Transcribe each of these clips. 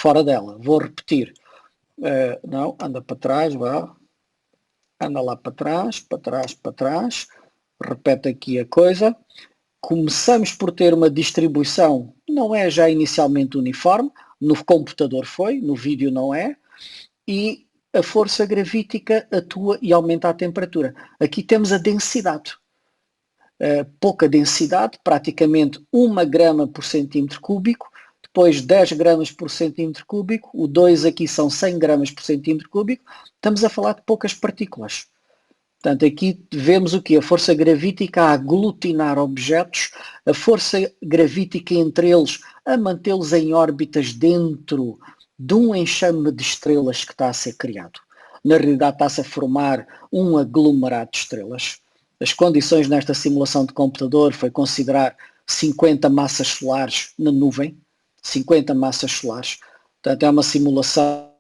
fora dela. Vou repetir. Não, anda para trás, vá. Anda lá para trás, para trás, para trás. Repete aqui a coisa. Começamos por ter uma distribuição, não é já inicialmente uniforme, no computador foi, no vídeo não é, e a força gravítica atua e aumenta a temperatura. Aqui temos a densidade. Pouca densidade, praticamente 1 grama por centímetro cúbico, depois 10 gramas por centímetro cúbico, o 2 aqui são 100 gramas por centímetro cúbico, estamos a falar de poucas partículas. Portanto, aqui vemos o quê? A força gravítica a aglutinar objetos, a força gravítica entre eles a mantê-los em órbitas dentro de um enxame de estrelas que está a ser criado. Na realidade está-se a formar um aglomerado de estrelas. As condições nesta simulação de computador foi considerar 50 massas solares na nuvem, 50 massas solares. Portanto, é uma simulação.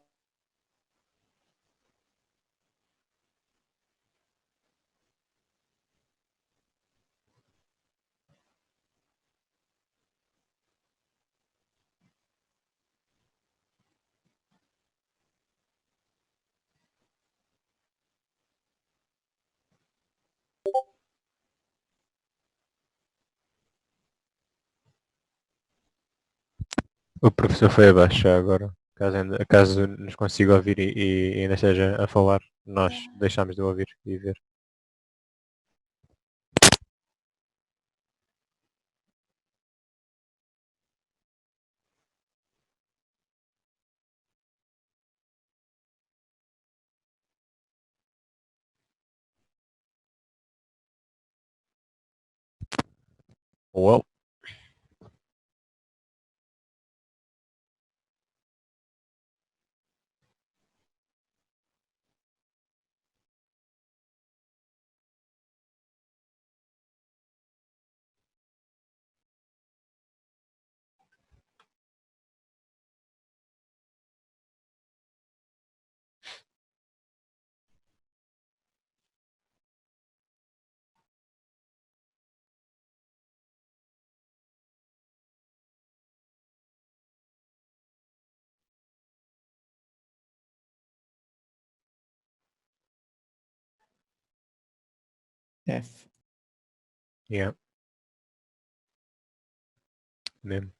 O professor foi abaixo já agora. Caso nos consiga ouvir e ainda esteja a falar, nós deixamos de ouvir e ver. Well. F. Yeah. Mesmo.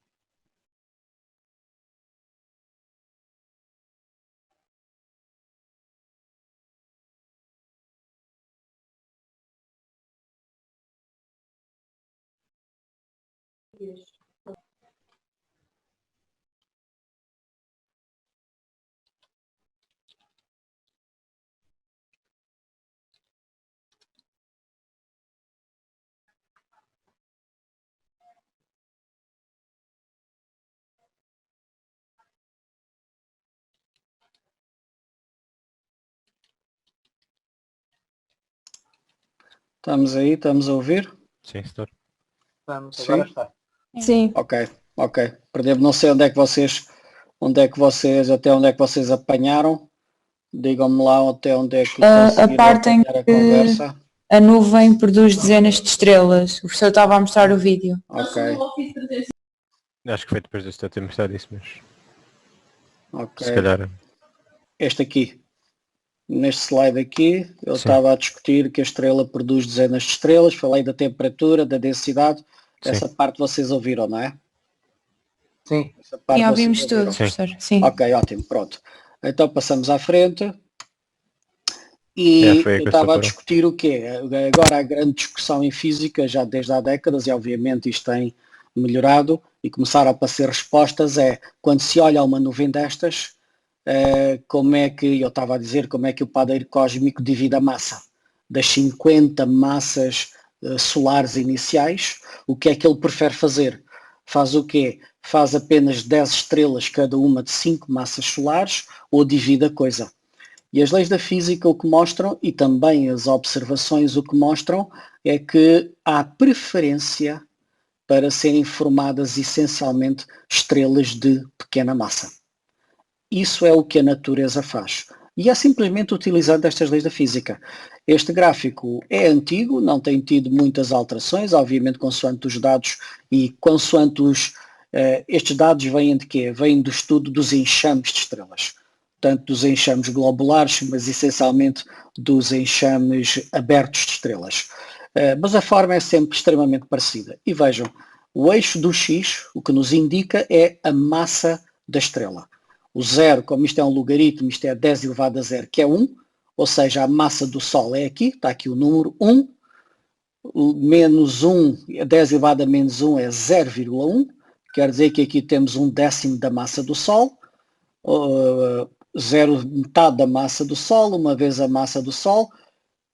Estamos aí, estamos a ouvir? Sim, senhor. Vamos, Sim? agora está. Sim. Ok. Não sei até onde é que vocês apanharam. Digam-me lá até onde é que conseguiram A parte em apanhar a que conversa. a nuvem produz dezenas de estrelas. O professor estava a mostrar o vídeo. Ok, Acho que foi depois de eu ter mostrado isso, mas ok. se calhar. Este aqui, neste slide aqui, eu Sim. estava a discutir que a estrela produz dezenas de estrelas, falei da temperatura, da densidade, Sim. essa parte vocês ouviram, não é? Sim. Essa parte Sim, ouvimos vocês tudo, ouviram. Sim. professor. Sim. Ok, ótimo, pronto. Então passamos à frente. E Foi aí eu que eu estava a separou. discutir o quê? Agora a grande discussão em física, já desde há décadas, e obviamente isto tem melhorado, e começaram a aparecer respostas, é quando se olha a uma nuvem destas, como é que, eu estava a dizer, como é que o padeiro cósmico divide a massa? Das 50 massas solares iniciais, o que é que ele prefere fazer? Faz o quê? Faz apenas 10 estrelas, cada uma de 5 massas solares, ou divide a coisa? E as leis da física o que mostram, e também as observações o que mostram, é que há preferência para serem formadas essencialmente estrelas de pequena massa. Isso é o que a natureza faz. E é simplesmente utilizando estas leis da física. Este gráfico é antigo, não tem tido muitas alterações, obviamente consoante os dados e consoante Estes dados vêm de quê? Vêm do estudo dos enxames de estrelas, tanto dos enxames globulares, mas essencialmente dos enxames abertos de estrelas. Mas a forma é sempre extremamente parecida. E vejam, o eixo do X, o que nos indica é a massa da estrela. O zero, como isto é um logaritmo, isto é 10 elevado a 0, que é 1, ou seja, a massa do Sol é aqui, está aqui o número 1, o menos 1, 10 elevado a menos 1 é 0,1, quer dizer que aqui temos 1/10 da massa do Sol, metade da massa do Sol, uma vez a massa do Sol,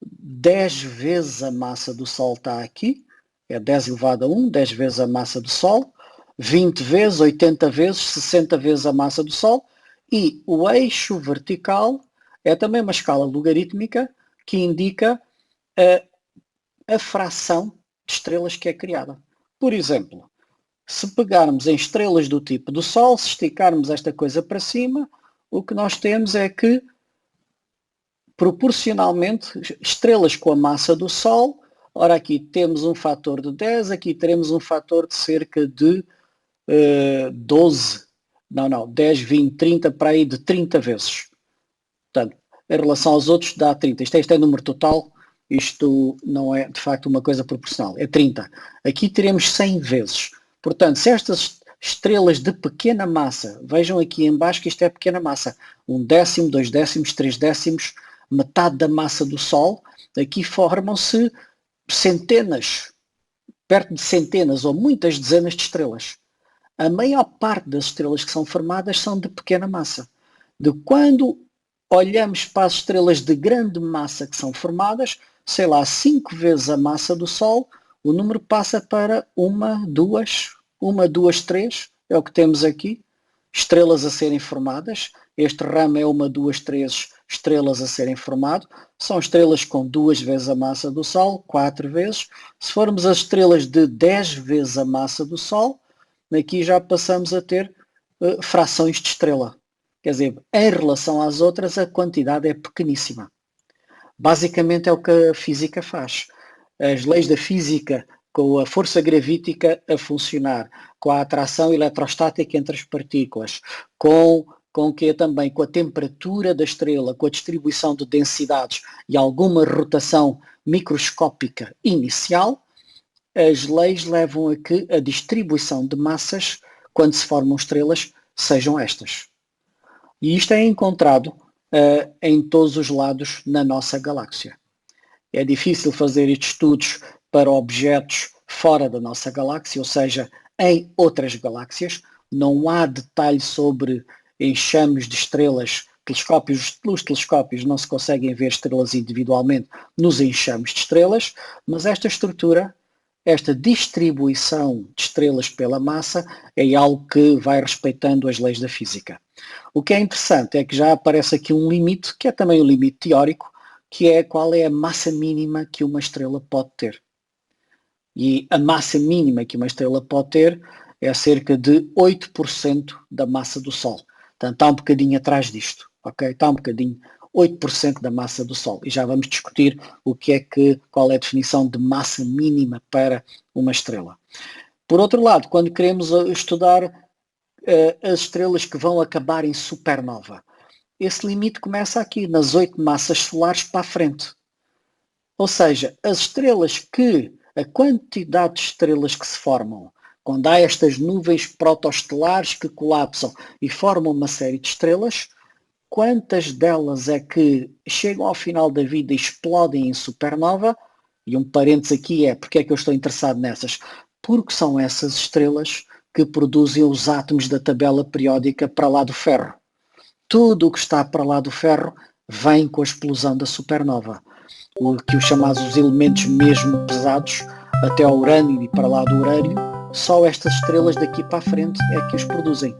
10 vezes a massa do Sol está aqui, é 10 elevado a 1, 10 vezes a massa do Sol, 20 vezes, 80 vezes, 60 vezes a massa do Sol, e o eixo vertical é também uma escala logarítmica que indica a fração de estrelas que é criada. Por exemplo, se pegarmos em estrelas do tipo do Sol, se esticarmos esta coisa para cima, o que nós temos é que, proporcionalmente, estrelas com a massa do Sol, ora aqui temos um fator de 10, aqui teremos um fator de cerca de 12, 10, 20, 30, para aí de 30 vezes. Portanto, em relação aos outros dá 30. Isto é número total, isto não é de facto uma coisa proporcional, é 30. Aqui teremos 100 vezes. Portanto, se estas estrelas de pequena massa, vejam aqui em baixo que isto é pequena massa, 1/10, 2/10, 3/10, metade da massa do Sol, aqui formam-se centenas, perto de centenas ou muitas dezenas de estrelas. A maior parte das estrelas que são formadas são de pequena massa. De quando olhamos para as estrelas de grande massa que são formadas, sei lá, 5 vezes a massa do Sol, o número passa para 1, 2, 3, é o que temos aqui, estrelas a serem formadas. Este ramo é 1, 2, 3 estrelas a serem formado. São estrelas com 2 vezes a massa do Sol, 4 vezes. Se formos as estrelas de 10 vezes a massa do Sol, aqui já passamos a ter frações de estrela. Quer dizer, em relação às outras, a quantidade é pequeníssima. Basicamente é o que a física faz. As leis da física, com a força gravítica a funcionar, com a atração eletrostática entre as partículas, com a temperatura da estrela, com a distribuição de densidades e alguma rotação microscópica inicial, as leis levam a que a distribuição de massas, quando se formam estrelas, sejam estas. E isto é encontrado em todos os lados na nossa galáxia. É difícil fazer estes estudos para objetos fora da nossa galáxia, ou seja, em outras galáxias. Não há detalhe sobre enxames de estrelas. Os telescópios não se conseguem ver estrelas individualmente nos enxames de estrelas, mas esta estrutura, esta distribuição de estrelas pela massa, é algo que vai respeitando as leis da física. O que é interessante é que já aparece aqui um limite, que é também um limite teórico, que é qual é a massa mínima que uma estrela pode ter. E a massa mínima que uma estrela pode ter é cerca de 8% da massa do Sol. Portanto, está um bocadinho atrás disto, ok? Está um bocadinho, 8% da massa do Sol. E já vamos discutir qual é a definição de massa mínima para uma estrela. Por outro lado, quando queremos estudar as estrelas que vão acabar em supernova, esse limite começa aqui, nas 8 massas solares para a frente. Ou seja, as estrelas a quantidade de estrelas que se formam, quando há estas nuvens protoestelares que colapsam e formam uma série de estrelas, quantas delas é que chegam ao final da vida e explodem em supernova? E um parênteses aqui é, porque é que eu estou interessado nessas? Porque são essas estrelas que produzem os átomos da tabela periódica para lá do ferro. Tudo o que está para lá do ferro vem com a explosão da supernova. O que os chamados os elementos mesmo pesados, até ao urânio e para lá do urânio, só estas estrelas daqui para a frente é que os produzem.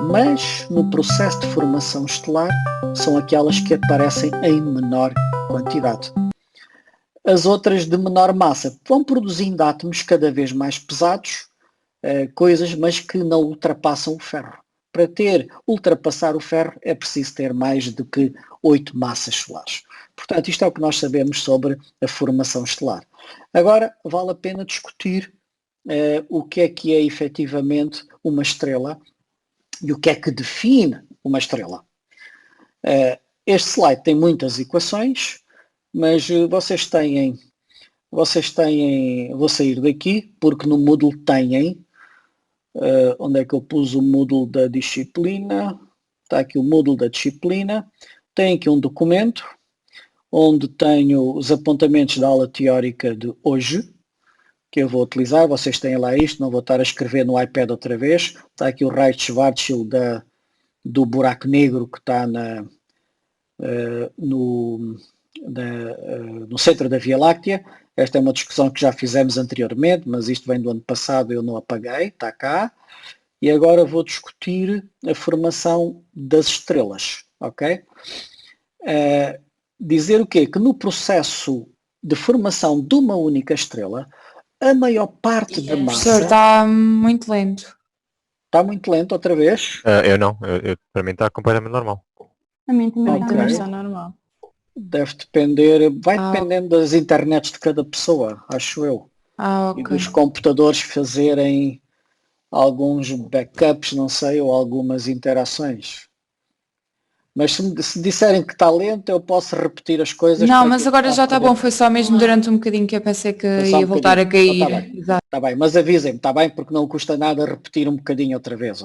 Mas no processo de formação estelar são aquelas que aparecem em menor quantidade. As outras de menor massa vão produzindo átomos cada vez mais pesados, mas que não ultrapassam o ferro. Para ultrapassar o ferro é preciso ter mais do que 8 massas solares. Portanto, isto é o que nós sabemos sobre a formação estelar. Agora, vale a pena discutir o que é efetivamente uma estrela e o que é que define uma estrela. Este slide tem muitas equações, mas vocês têm, vou sair daqui, porque no Moodle têm, onde é que eu pus o Moodle da disciplina? Está aqui o Moodle da disciplina, tem aqui um documento, onde tenho os apontamentos da aula teórica de hoje, que eu vou utilizar, vocês têm lá isto, não vou estar a escrever no iPad outra vez, está aqui o Reich-Schwarzschild do buraco negro que está no centro da Via Láctea. Esta é uma discussão que já fizemos anteriormente, mas isto vem do ano passado, eu não apaguei, está cá. E agora vou discutir a formação das estrelas, ok? Dizer o quê? Que no processo de formação de uma única estrela, a maior parte da Professor, massa... está muito lento. Está muito lento outra vez? Eu não, para mim está completamente normal. A mim também Ok. está normal. Deve depender, vai dependendo das internets de cada pessoa, acho eu. E Ok. dos computadores fazerem alguns backups, não sei, ou algumas interações. Mas se disserem que está lento, eu posso repetir as coisas. Não, para mas quem agora já está a perder. bom, foi só mesmo durante um bocadinho que eu pensei que Foi só um ia voltar a bocadinho. cair. Então Exato. Está bem, mas avisem-me, está bem? Porque não custa nada repetir um bocadinho outra vez.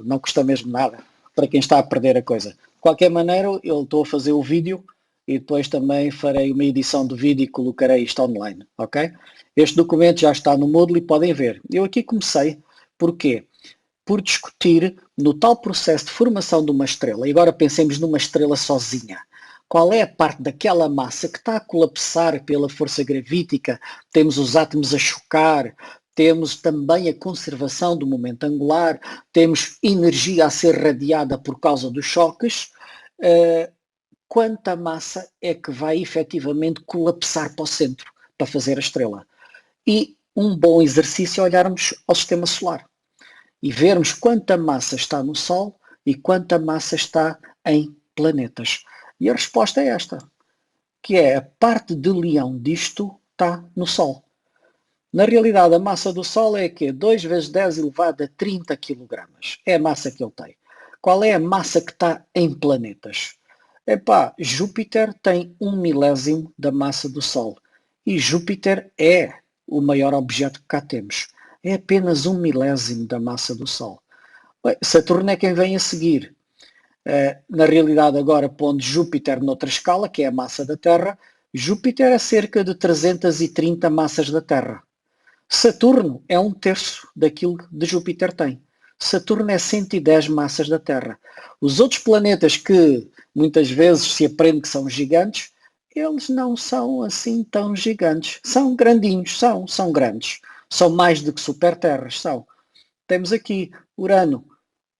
Não custa mesmo nada para quem está a perder a coisa. De qualquer maneira, eu estou a fazer o vídeo e depois também farei uma edição do vídeo e colocarei isto online, ok? Este documento já está no Moodle e podem ver. Eu aqui comecei, porquê? Por discutir no tal processo de formação de uma estrela, e agora pensemos numa estrela sozinha. Qual é a parte daquela massa que está a colapsar pela força gravítica? Temos os átomos a chocar, temos também a conservação do momento angular, temos energia a ser radiada por causa dos choques. Quanta massa é que vai efetivamente colapsar para o centro para fazer a estrela? E um bom exercício é olharmos ao sistema solar e vermos quanta massa está no Sol e quanta massa está em planetas. E a resposta é esta, que é a parte de leão disto está no Sol. Na realidade, a massa do Sol é que 2 vezes 10 elevado a 30 kg. É a massa que ele tem. Qual é a massa que está em planetas? Júpiter tem 1/1000 da massa do Sol. E Júpiter é o maior objeto que cá temos. É apenas 1/1000 da massa do Sol. Saturno é quem vem a seguir. Na realidade, agora pondo Júpiter noutra escala, que é a massa da Terra, Júpiter é cerca de 330 massas da Terra. Saturno é 1/3 daquilo que Júpiter tem. Saturno é 110 massas da Terra. Os outros planetas que muitas vezes se aprende que são gigantes, eles não são assim tão gigantes. São grandinhos, são grandes. São mais do que superterras, são. Temos aqui Urano,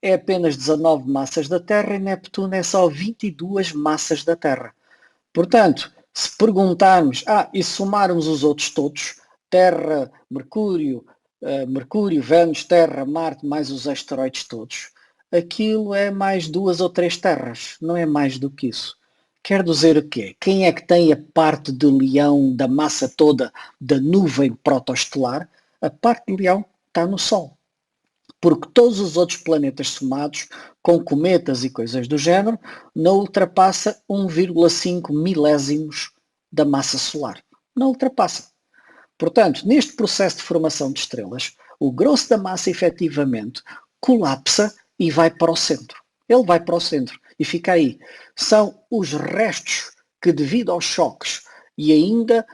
é apenas 19 massas da Terra e Neptuno é só 22 massas da Terra. Portanto, se perguntarmos, e se somarmos os outros todos, Terra, Mercúrio, Vênus, Terra, Marte, mais os asteroides todos, aquilo é mais 2 ou 3 terras, não é mais do que isso. Quer dizer o quê? Quem é que tem a parte de leão da massa toda da nuvem protoestelar? A parte de leão está no Sol. Porque todos os outros planetas somados, com cometas e coisas do género, não ultrapassa 1,5 milésimos da massa solar. Não ultrapassa. Portanto, neste processo de formação de estrelas, o grosso da massa efetivamente colapsa e vai para o centro. Ele vai para o centro e fica aí. São os restos que, devido aos choques e ainda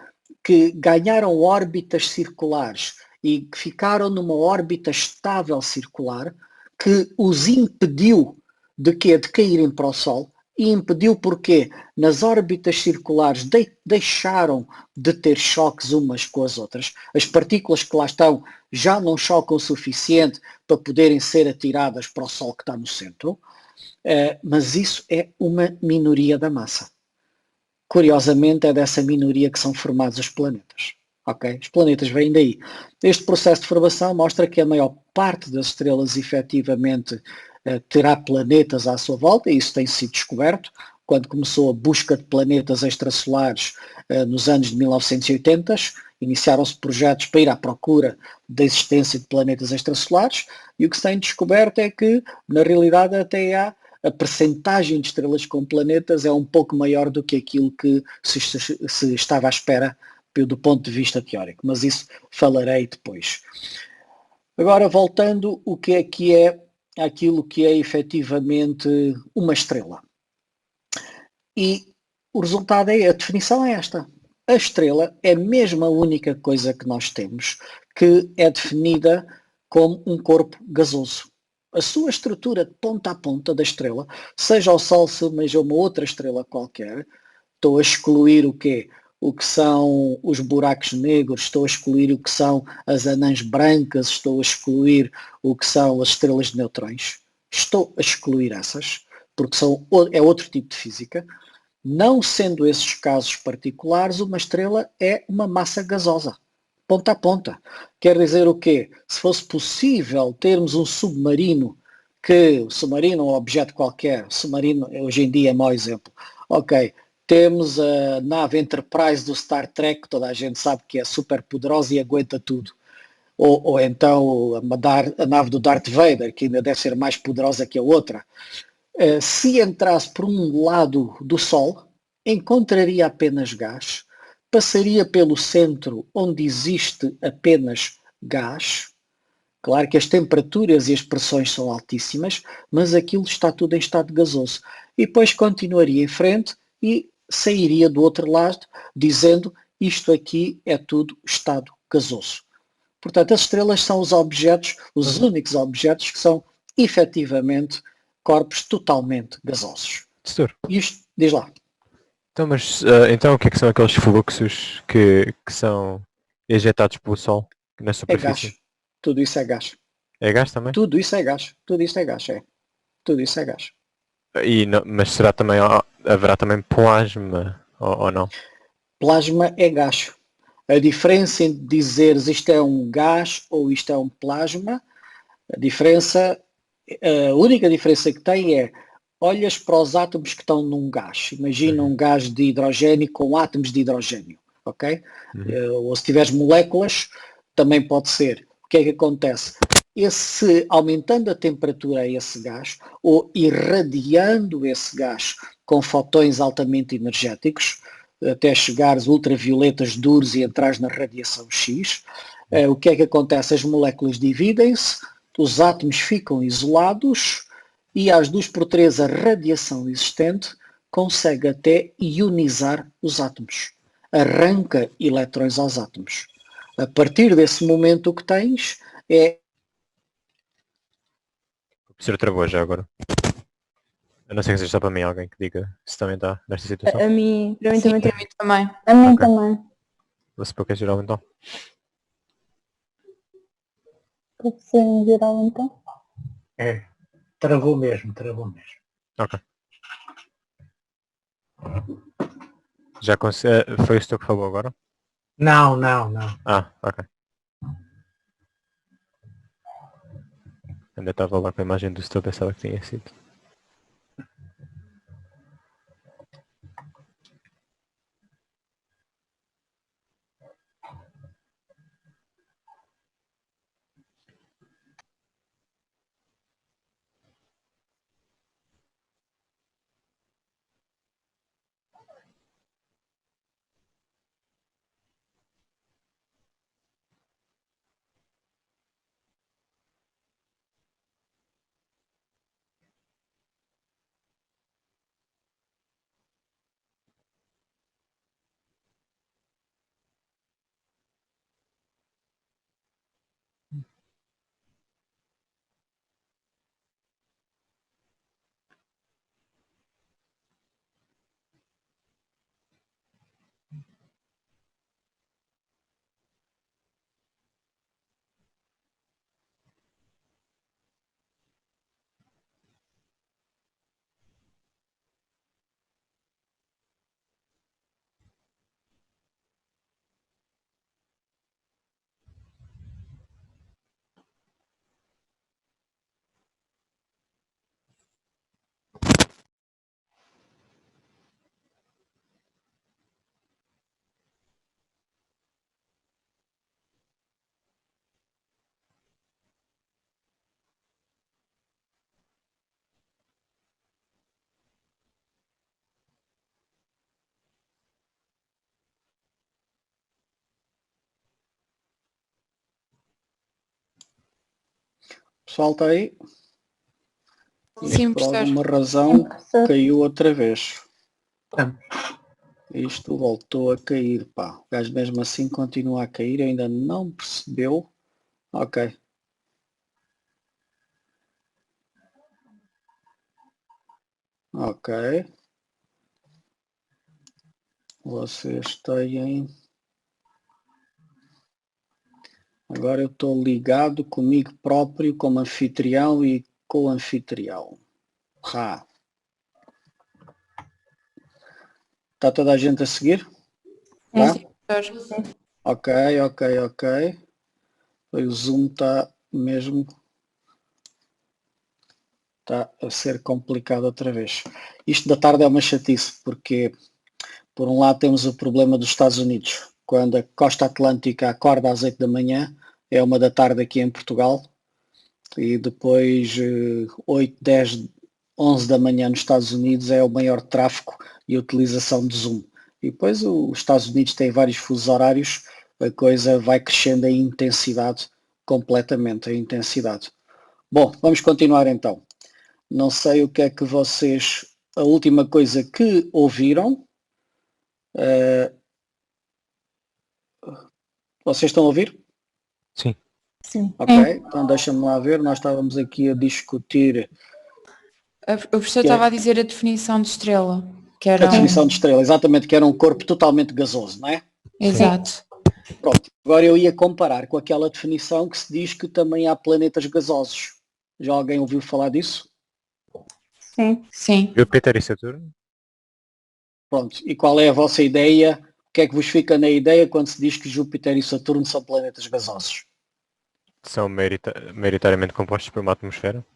que ganharam órbitas circulares e que ficaram numa órbita estável circular, que os impediu de caírem para o Sol, e impediu porque nas órbitas circulares deixaram de ter choques umas com as outras. As partículas que lá estão já não chocam o suficiente para poderem ser atiradas para o Sol que está no centro, mas isso é uma minoria da massa. Curiosamente, é dessa minoria que são formados os planetas. Okay? Os planetas vêm daí. Este processo de formação mostra que a maior parte das estrelas efetivamente terá planetas à sua volta, e isso tem sido descoberto quando começou a busca de planetas extrasolares nos anos de 1980, iniciaram-se projetos para ir à procura da existência de planetas extrasolares e o que se tem descoberto é que, na realidade, até a percentagem de estrelas com planetas é um pouco maior do que aquilo que se estava à espera do ponto de vista teórico, mas isso falarei depois. Agora, voltando, o que é aquilo que é efetivamente uma estrela. E o resultado a definição é esta. A estrela é mesmo a única coisa que nós temos que é definida como um corpo gasoso. A sua estrutura de ponta a ponta da estrela, seja o Sol, seja uma outra estrela qualquer, estou a excluir o quê? O que são os buracos negros, estou a excluir o que são as anãs brancas, estou a excluir o que são as estrelas de neutrões. Estou a excluir essas, porque é outro tipo de física. Não sendo esses casos particulares, uma estrela é uma massa gasosa, ponta a ponta. Quer dizer o quê? Se fosse possível termos um submarino, o submarino é um objeto qualquer, submarino hoje em dia é mau exemplo. Ok, temos a nave Enterprise do Star Trek, toda a gente sabe que é super poderosa e aguenta tudo. Ou então a nave do Darth Vader, que ainda deve ser mais poderosa que a outra. Se entrasse por um lado do Sol, encontraria apenas gás, passaria pelo centro onde existe apenas gás. Claro que as temperaturas e as pressões são altíssimas, mas aquilo está tudo em estado gasoso. E depois continuaria em frente e sairia do outro lado dizendo isto aqui é tudo estado gasoso. Portanto, as estrelas são os objetos, os únicos objetos que são efetivamente corpos totalmente gasosos. Setor, Isto, diz lá. então, mas então o que é que são aqueles fluxos que são ejetados pelo Sol na É superfície? gás. Tudo isso é gás. É gás também? Tudo isso é gás. Tudo isso é gás, é. Tudo isso é gás. Mas será também, haverá também plasma ou não? Plasma é gás. A diferença entre dizeres isto é um gás ou isto é um plasma, a única diferença que tem é olhas para os átomos que estão num gás. Imagina um gás de hidrogênio com átomos de hidrogênio, ok? Ou se tiveres moléculas, também pode ser. O que é que acontece? Aumentando a temperatura a esse gás, ou irradiando esse gás com fotões altamente energéticos, até chegares ultravioletas duros e entrares na radiação X, o que é que acontece? As moléculas dividem-se, os átomos ficam isolados e às 2 por 3 a radiação existente consegue até ionizar os átomos. Arranca eletrões aos átomos. A partir desse momento o que tens é... Vou precisar outra voz já agora. Eu não sei se está para mim alguém que diga se também está nesta situação. Para mim Sim, também. a mim Ok. também. Vou-se para o que é geral então. Pode ser em geral então. É, travou mesmo. Ok. Já foi o setor que falou agora? Não. Ah, ok. Ainda estava lá com a imagem do setor, pensava que tinha sido. Pessoal, está aí? Sim, Por professor. alguma razão Professor, caiu outra vez. Estamos. Isto voltou a cair, pá. O gajo mesmo assim continua a cair, ainda não percebeu. Ok. Ok. Vocês têm... Agora eu estou ligado comigo próprio, como anfitrião e co-anfitrião. Está toda a gente a seguir? Tá? Sim, professor. Ok. O Zoom está mesmo... Está a ser complicado outra vez. Isto da tarde é uma chatice, porque por um lado temos o problema dos Estados Unidos. Quando a costa atlântica acorda às 8 da manhã, é 1 da tarde aqui em Portugal, e depois 8, 10, 11 da manhã nos Estados Unidos é o maior tráfego e utilização de Zoom. E depois os Estados Unidos têm vários fusos horários, a coisa vai crescendo em intensidade, completamente em intensidade. Bom, vamos continuar então. Não sei o que é que vocês, a última coisa que ouviram, vocês estão a ouvir? Sim. sim. Ok, então deixa-me lá ver, nós estávamos aqui a discutir O professor Que é- estava a dizer a definição de estrela, que a era definição de estrela, exatamente, que era um corpo totalmente gasoso, não é? Exato. Pronto, agora eu ia comparar com aquela definição que se diz que também há planetas gasosos. Já alguém ouviu falar disso? Sim. Sim. Júpiter e Saturno? Pronto, e qual é a vossa ideia? O que é que vos fica na ideia quando se diz que Júpiter e Saturno são planetas gasosos? São meritariamente compostos por uma atmosfera?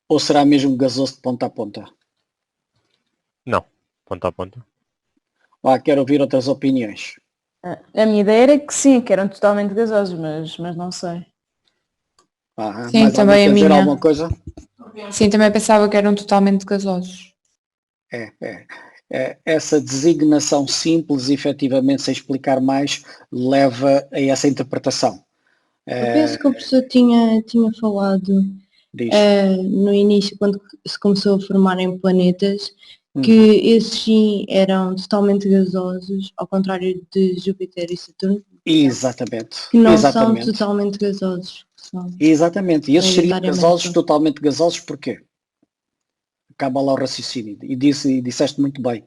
Ou será mesmo gasoso de ponta a ponta? Não. Ponto a ponto. Quero ouvir outras opiniões. A minha ideia era que sim, que eram totalmente gasosos, mas não sei. Sim, Mais alguém também a quer dizer minha. alguma coisa? Sim, também pensava que eram totalmente gasosos. Essa designação simples, efetivamente, sem explicar mais, leva a essa interpretação. Eu penso que o professor tinha falado Diz. no início, quando se começou a formarem planetas, que esses sim eram totalmente gasosos, ao contrário de Júpiter e Saturno, Exatamente. que não são Exatamente. totalmente gasosos. São Exatamente. E esses seriam maioritariamente gasosos, são. totalmente gasosos, porquê? Acaba lá o raciocínio. E disseste muito bem.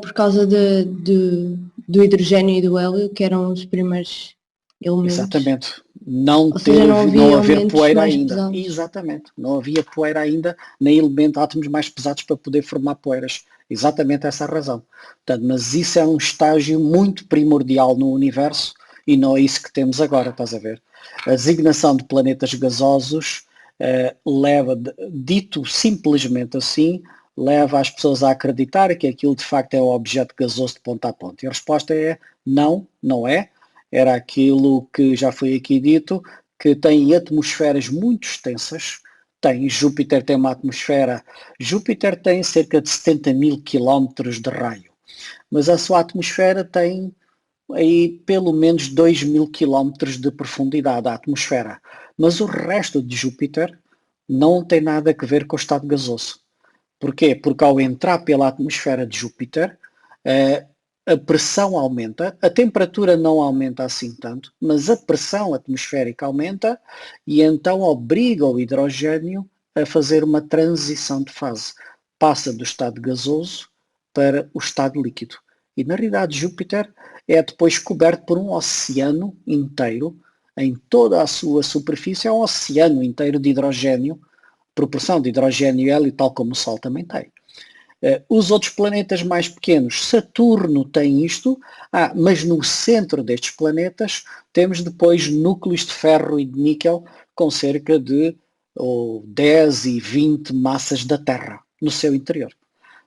Por causa do hidrogênio e do hélio, que eram os primeiros elementos. Exatamente. Não Ou seja, não havia haver elementos poeira mais ainda. pesados. Exatamente. Não havia poeira ainda, nem átomos mais pesados para poder formar poeiras. Exatamente essa a razão. Portanto, mas isso é um estágio muito primordial no universo e não é isso que temos agora, estás a ver? A designação de planetas gasosos leva, dito simplesmente assim, leva as pessoas a acreditar que aquilo de facto é um objeto gasoso de ponta a ponta. E a resposta é não, não é. Era aquilo que já foi aqui dito, que tem atmosferas muito extensas. Júpiter tem uma atmosfera, Júpiter tem cerca de 70 mil quilómetros de raio, mas a sua atmosfera tem aí pelo menos 2 mil quilómetros de profundidade, a atmosfera. Mas o resto de Júpiter não tem nada a ver com o estado gasoso. Porquê? Porque ao entrar pela atmosfera de Júpiter, a pressão aumenta, a temperatura não aumenta assim tanto, mas a pressão atmosférica aumenta e então obriga o hidrogênio a fazer uma transição de fase. Passa do estado gasoso para o estado líquido. E na realidade Júpiter é depois coberto por um oceano inteiro, em toda a sua superfície é um oceano inteiro de hidrogênio, proporção de hidrogênio e hélio, tal como o Sol também tem. Os outros planetas mais pequenos, Saturno tem isto, mas no centro destes planetas temos depois núcleos de ferro e de níquel com cerca de 10 e 20 massas da Terra no seu interior.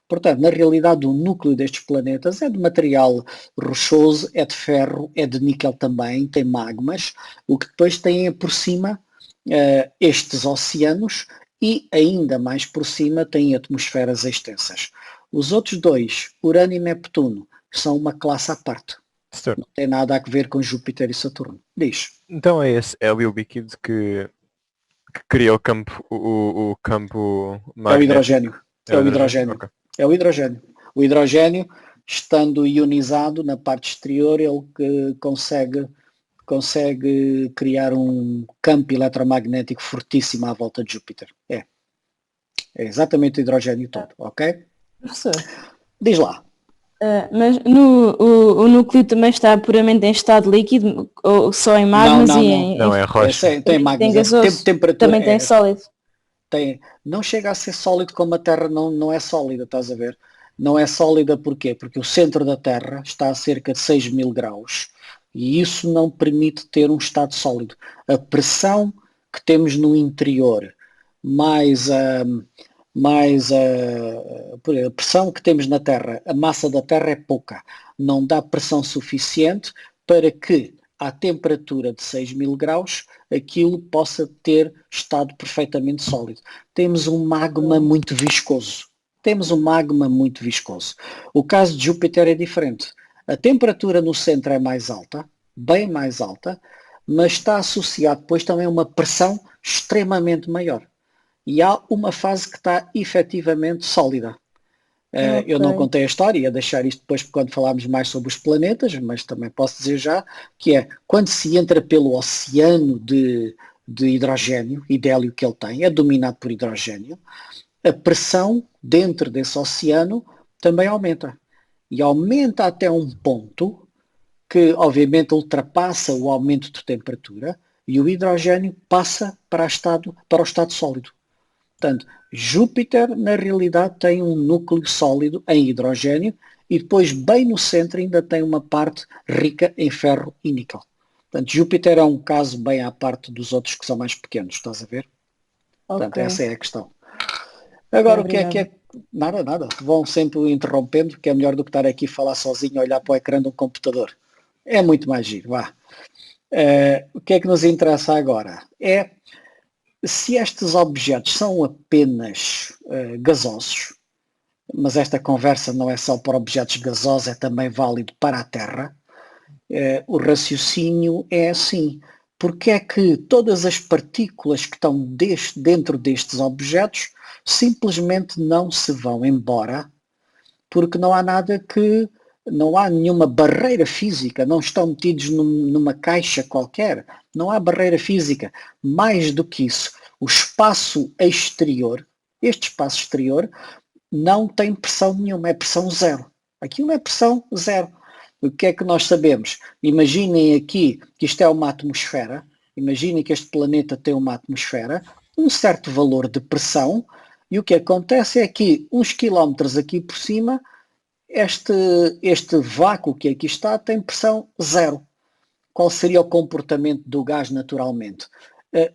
Portanto, na realidade, o núcleo destes planetas é de material rochoso, é de ferro, é de níquel também, tem magmas, o que depois tem por cima estes oceanos e ainda mais por cima têm atmosferas extensas. Os outros dois, Urano e Neptuno, são uma classe à parte. Saturno. Não tem nada a ver com Júpiter e Saturno. Diz. Então é esse hélio líquido que cria o campo, o campo É o magnético. hidrogênio. É o hidrogênio. Ok. É o hidrogênio. O hidrogênio, estando ionizado na parte exterior, ele consegue criar um campo eletromagnético fortíssimo à volta de Júpiter. É exatamente o hidrogênio todo, ok? Professor, Diz lá. mas o núcleo também está puramente em estado líquido ou só em magmas Não, e não. em... Não, é rocha. Tem Tem magmas, gasoso, temperatura. também tem sólido. Não chega a ser sólido como a Terra não é sólida, estás a ver? Não é sólida porquê? Porque o centro da Terra está a cerca de 6.000 graus e isso não permite ter um estado sólido. A pressão que temos no interior, mais a pressão que temos na Terra, a massa da Terra é pouca. Não dá pressão suficiente para que, à temperatura de 6.000 graus, aquilo possa ter estado perfeitamente sólido. Temos um magma muito viscoso. O caso de Júpiter é diferente. A temperatura no centro é mais alta, bem mais alta, mas está associado depois também a uma pressão extremamente maior. E há uma fase que está efetivamente sólida. Eu não contei a história, ia deixar isto depois quando falarmos mais sobre os planetas, mas também posso dizer já que é quando se entra pelo oceano de hidrogênio e de hélio que ele tem, é dominado por hidrogênio, a pressão dentro desse oceano também aumenta. E aumenta até um ponto que obviamente ultrapassa o aumento de temperatura e o hidrogênio passa para o estado sólido. Portanto, Júpiter na realidade tem um núcleo sólido em hidrogênio e depois bem no centro ainda tem uma parte rica em ferro e níquel. Portanto, Júpiter é um caso bem à parte dos outros que são mais pequenos, estás a ver? Portanto, essa é a questão. Agora, o que é? Nada. Vão sempre interrompendo, que é melhor do que estar aqui a falar sozinho, a olhar para o ecrã de um computador. É muito mais giro, vá. O que é que nos interessa agora? É se estes objetos são apenas gasosos, mas esta conversa não é só para objetos gasosos, é também válido para a Terra, o raciocínio é assim. Porque é que todas as partículas que estão dentro destes objetos simplesmente não se vão embora, porque não há nenhuma barreira física, não estão metidos numa caixa qualquer, não há barreira física. Mais do que isso, o espaço exterior, este espaço exterior, não tem pressão nenhuma, é pressão zero. Aquilo é pressão zero. O que é que nós sabemos? Imaginem aqui que isto é uma atmosfera, imaginem que este planeta tem uma atmosfera, um certo valor de pressão, e o que acontece é que uns quilómetros aqui por cima, este vácuo que aqui está tem pressão zero. Qual seria o comportamento do gás naturalmente?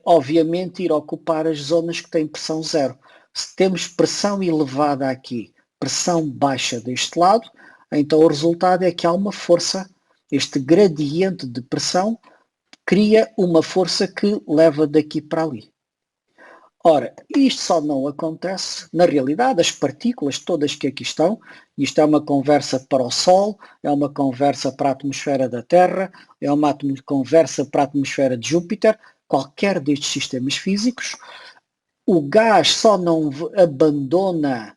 Obviamente ir ocupar as zonas que têm pressão zero. Se temos pressão elevada aqui, pressão baixa deste lado, então o resultado é que há uma força, este gradiente de pressão cria uma força que leva daqui para ali. Ora, isto só não acontece, na realidade, as partículas todas que aqui estão, isto é uma conversa para o Sol, é uma conversa para a atmosfera da Terra, é uma conversa para a atmosfera de Júpiter, qualquer destes sistemas físicos, o gás só não abandona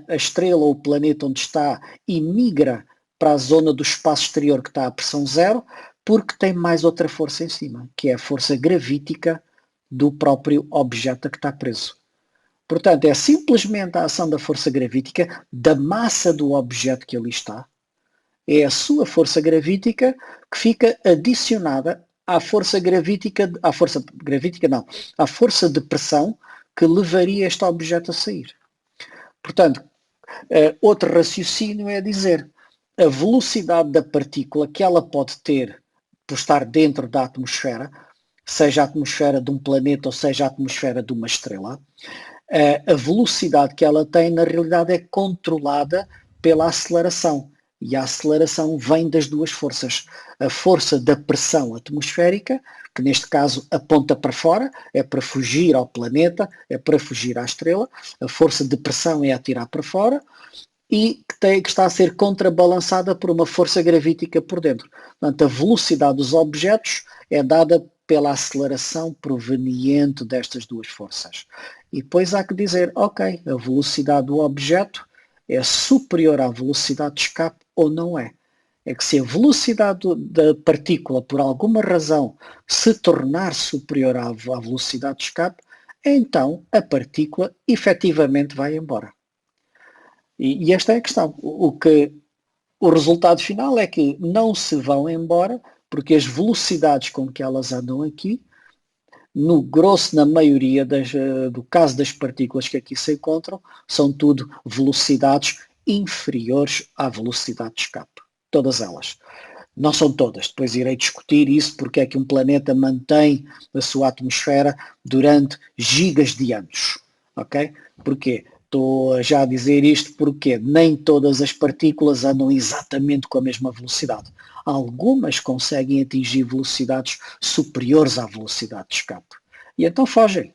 a estrela ou o planeta onde está e migra para a zona do espaço exterior que está a pressão zero, porque tem mais outra força em cima, que é a força gravítica do próprio objeto a que está preso. Portanto, é simplesmente a ação da força gravítica da massa do objeto que ali está. É a sua força gravítica que fica adicionada à força de pressão que levaria este objeto a sair. Portanto, outro raciocínio é dizer a velocidade da partícula que ela pode ter por estar dentro da atmosfera, seja a atmosfera de um planeta ou seja a atmosfera de uma estrela, a velocidade que ela tem na realidade é controlada pela aceleração. E a aceleração vem das duas forças. A força da pressão atmosférica, que neste caso aponta para fora, é para fugir ao planeta, é para fugir à estrela. A força de pressão é atirar para fora. e que está a ser contrabalançada por uma força gravítica por dentro. Portanto, a velocidade dos objetos é dada pela aceleração proveniente destas duas forças. E depois há que dizer, ok, a velocidade do objeto é superior à velocidade de escape ou não é. É que se a velocidade da partícula, por alguma razão, se tornar superior à velocidade de escape, então a partícula efetivamente vai embora. E esta é a questão. O resultado final é que não se vão embora, porque as velocidades com que elas andam aqui, no grosso, na maioria do caso das partículas que aqui se encontram, são tudo velocidades inferiores à velocidade de escape. Todas elas. Não são todas. Depois irei discutir isso, porque é que um planeta mantém a sua atmosfera durante gigas de anos. Ok? Porquê? Estou já a dizer isto porque nem todas as partículas andam exatamente com a mesma velocidade. Algumas conseguem atingir velocidades superiores à velocidade de escape. E então fogem.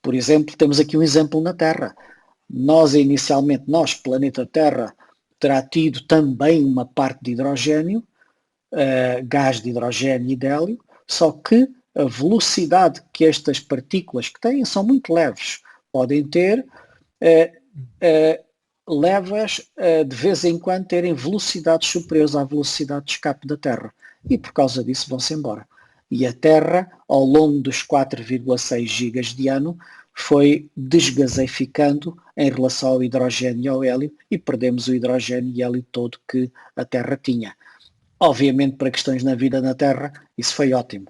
Por exemplo, temos aqui um exemplo na Terra. Inicialmente, planeta Terra, terá tido também uma parte de hidrogênio, gás de hidrogênio e de hélio, só que a velocidade que estas partículas que têm são muito leves. Podem ter levas de vez em quando terem velocidades superiores à velocidade de escape da Terra e por causa disso vão-se embora. E a Terra, ao longo dos 4,6 gigas de ano, foi desgaseificando em relação ao hidrogênio e ao hélio e perdemos o hidrogênio e hélio todo que a Terra tinha. Obviamente, para questões na vida na Terra, isso foi ótimo,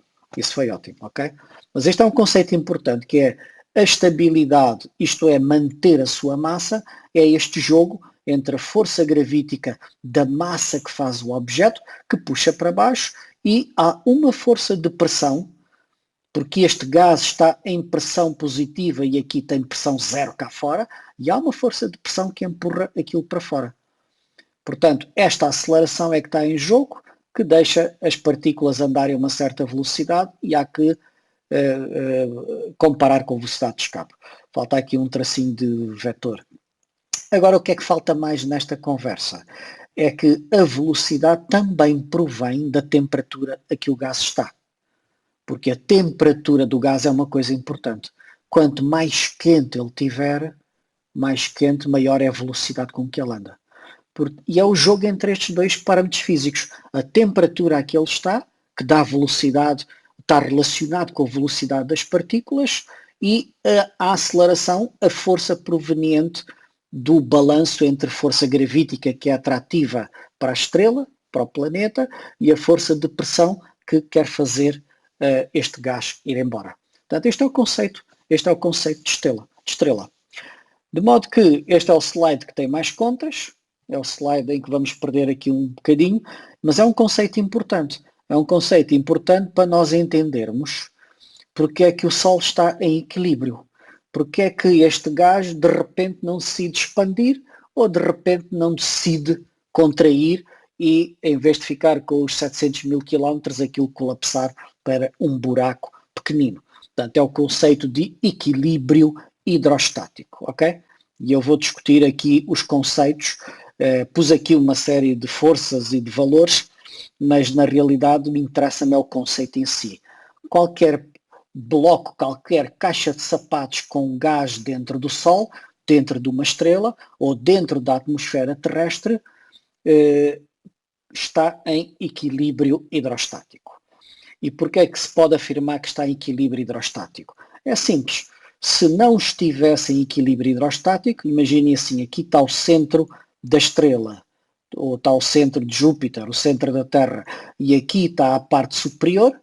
ok? Mas este é um conceito importante, que é a estabilidade, isto é, manter a sua massa, é este jogo entre a força gravítica da massa que faz o objeto, que puxa para baixo, e há uma força de pressão, porque este gás está em pressão positiva e aqui tem pressão zero cá fora, e há uma força de pressão que empurra aquilo para fora. Portanto, esta aceleração é que está em jogo, que deixa as partículas andarem a uma certa velocidade e há que comparar com a velocidade de escape. Falta aqui um tracinho de vetor. Agora, o que é que falta mais nesta conversa? É que a velocidade também provém da temperatura a que o gás está. Porque a temperatura do gás é uma coisa importante. Quanto mais quente ele tiver, mais quente, maior é a velocidade com que ele anda. E é o jogo entre estes dois parâmetros físicos. A temperatura a que ele está, que dá velocidade, está relacionado com a velocidade das partículas, e a aceleração, a força proveniente do balanço entre força gravítica, que é atrativa para a estrela, para o planeta, e a força de pressão que quer fazer este gás ir embora. Portanto, este é o conceito de estrela. De modo que este é o slide que tem mais contas, é o slide em que vamos perder aqui um bocadinho, mas é um conceito importante. É um conceito importante para nós entendermos porque é que o Sol está em equilíbrio. Porque é que este gás de repente não decide expandir ou de repente não decide contrair e em vez de ficar com os 700 mil quilómetros, aquilo colapsar para um buraco pequenino. Portanto, é o conceito de equilíbrio hidrostático, ok? E eu vou discutir aqui os conceitos, pus aqui uma série de forças e de valores, mas na realidade me interessa-me é o conceito em si. Qualquer bloco, qualquer caixa de sapatos com gás dentro do Sol, dentro de uma estrela ou dentro da atmosfera terrestre, está em equilíbrio hidrostático. E porquê é que se pode afirmar que está em equilíbrio hidrostático? É simples. Se não estivesse em equilíbrio hidrostático, imagine assim, aqui está o centro da estrela, ou está o centro de Júpiter, o centro da Terra, e aqui está a parte superior.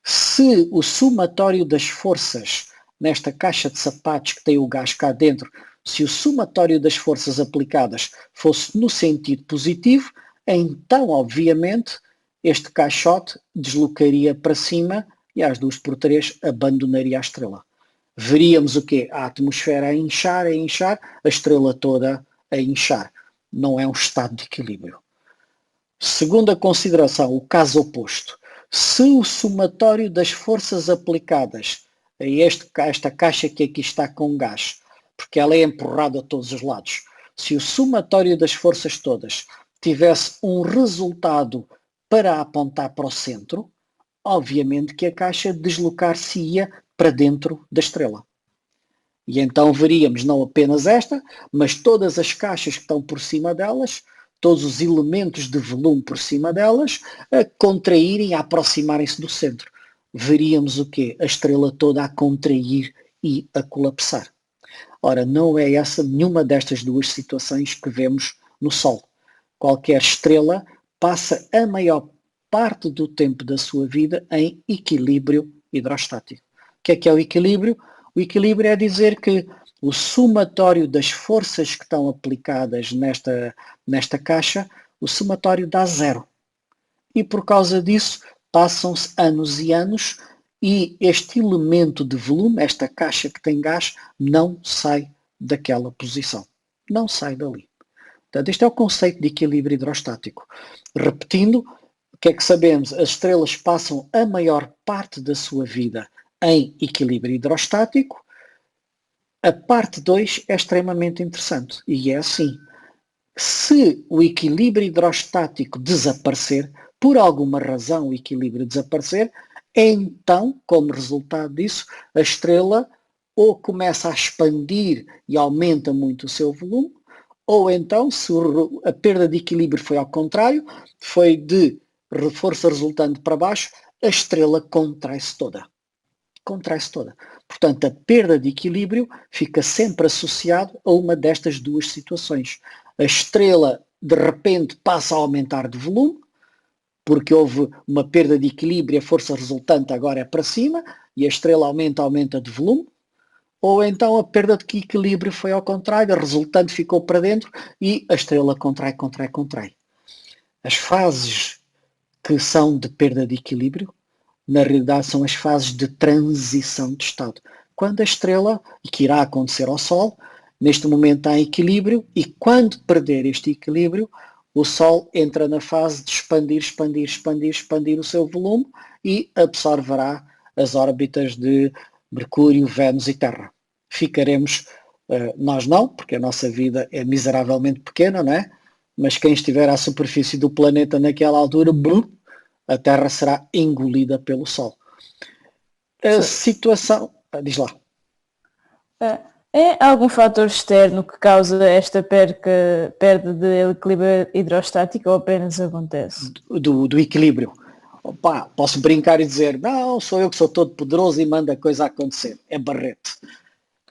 Se o somatório das forças nesta caixa de sapatos que tem o gás cá dentro, se o somatório das forças aplicadas fosse no sentido positivo, então, obviamente, este caixote deslocaria para cima e às 2x3 abandonaria a estrela. Veríamos o quê? A atmosfera a inchar, a estrela toda a inchar. Não é um estado de equilíbrio. Segunda consideração, o caso oposto. Se o somatório das forças aplicadas a esta caixa que aqui está com gás, porque ela é empurrada a todos os lados, se o somatório das forças todas tivesse um resultado para apontar para o centro, obviamente que a caixa deslocar-se-ia para dentro da estrela. E então veríamos não apenas esta, mas todas as caixas que estão por cima delas, todos os elementos de volume por cima delas, a contraírem, a aproximarem-se do centro. Veríamos o quê? A estrela toda a contrair e a colapsar. Ora, não é essa nenhuma destas duas situações que vemos no Sol. Qualquer estrela passa a maior parte do tempo da sua vida em equilíbrio hidrostático. O que é o equilíbrio? O equilíbrio é dizer que o somatório das forças que estão aplicadas nesta caixa, o somatório dá zero. E por causa disso, passam-se anos e anos e este elemento de volume, esta caixa que tem gás, não sai daquela posição. Não sai dali. Portanto, este é o conceito de equilíbrio hidrostático. Repetindo, o que é que sabemos? As estrelas passam a maior parte da sua vida em equilíbrio hidrostático. A parte 2 é extremamente interessante e é assim. Se o equilíbrio hidrostático desaparecer, por alguma razão o equilíbrio desaparecer, então, como resultado disso, a estrela ou começa a expandir e aumenta muito o seu volume, ou então, se a perda de equilíbrio foi ao contrário, foi de força resultante para baixo, a estrela contrai-se toda. Contrai-se toda. Portanto, a perda de equilíbrio fica sempre associado a uma destas duas situações. A estrela, de repente, passa a aumentar de volume, porque houve uma perda de equilíbrio e a força resultante agora é para cima, e a estrela aumenta de volume, ou então a perda de equilíbrio foi ao contrário, a resultante ficou para dentro e a estrela contrai. As fases que são de perda de equilíbrio, na realidade são as fases de transição de estado. Quando a estrela, e que irá acontecer ao Sol, neste momento está em equilíbrio, e quando perder este equilíbrio, o Sol entra na fase de expandir o seu volume e absorverá as órbitas de Mercúrio, Vênus e Terra. Ficaremos, nós não, porque a nossa vida é miseravelmente pequena, não é? Mas quem estiver à superfície do planeta naquela altura, a Terra será engolida pelo Sol. A situação... Diz lá. É algum fator externo que causa esta perda de equilíbrio hidrostático ou apenas acontece? Do equilíbrio. Opa, posso brincar e dizer, não, sou eu que sou todo poderoso e mando a coisa acontecer. É barrete.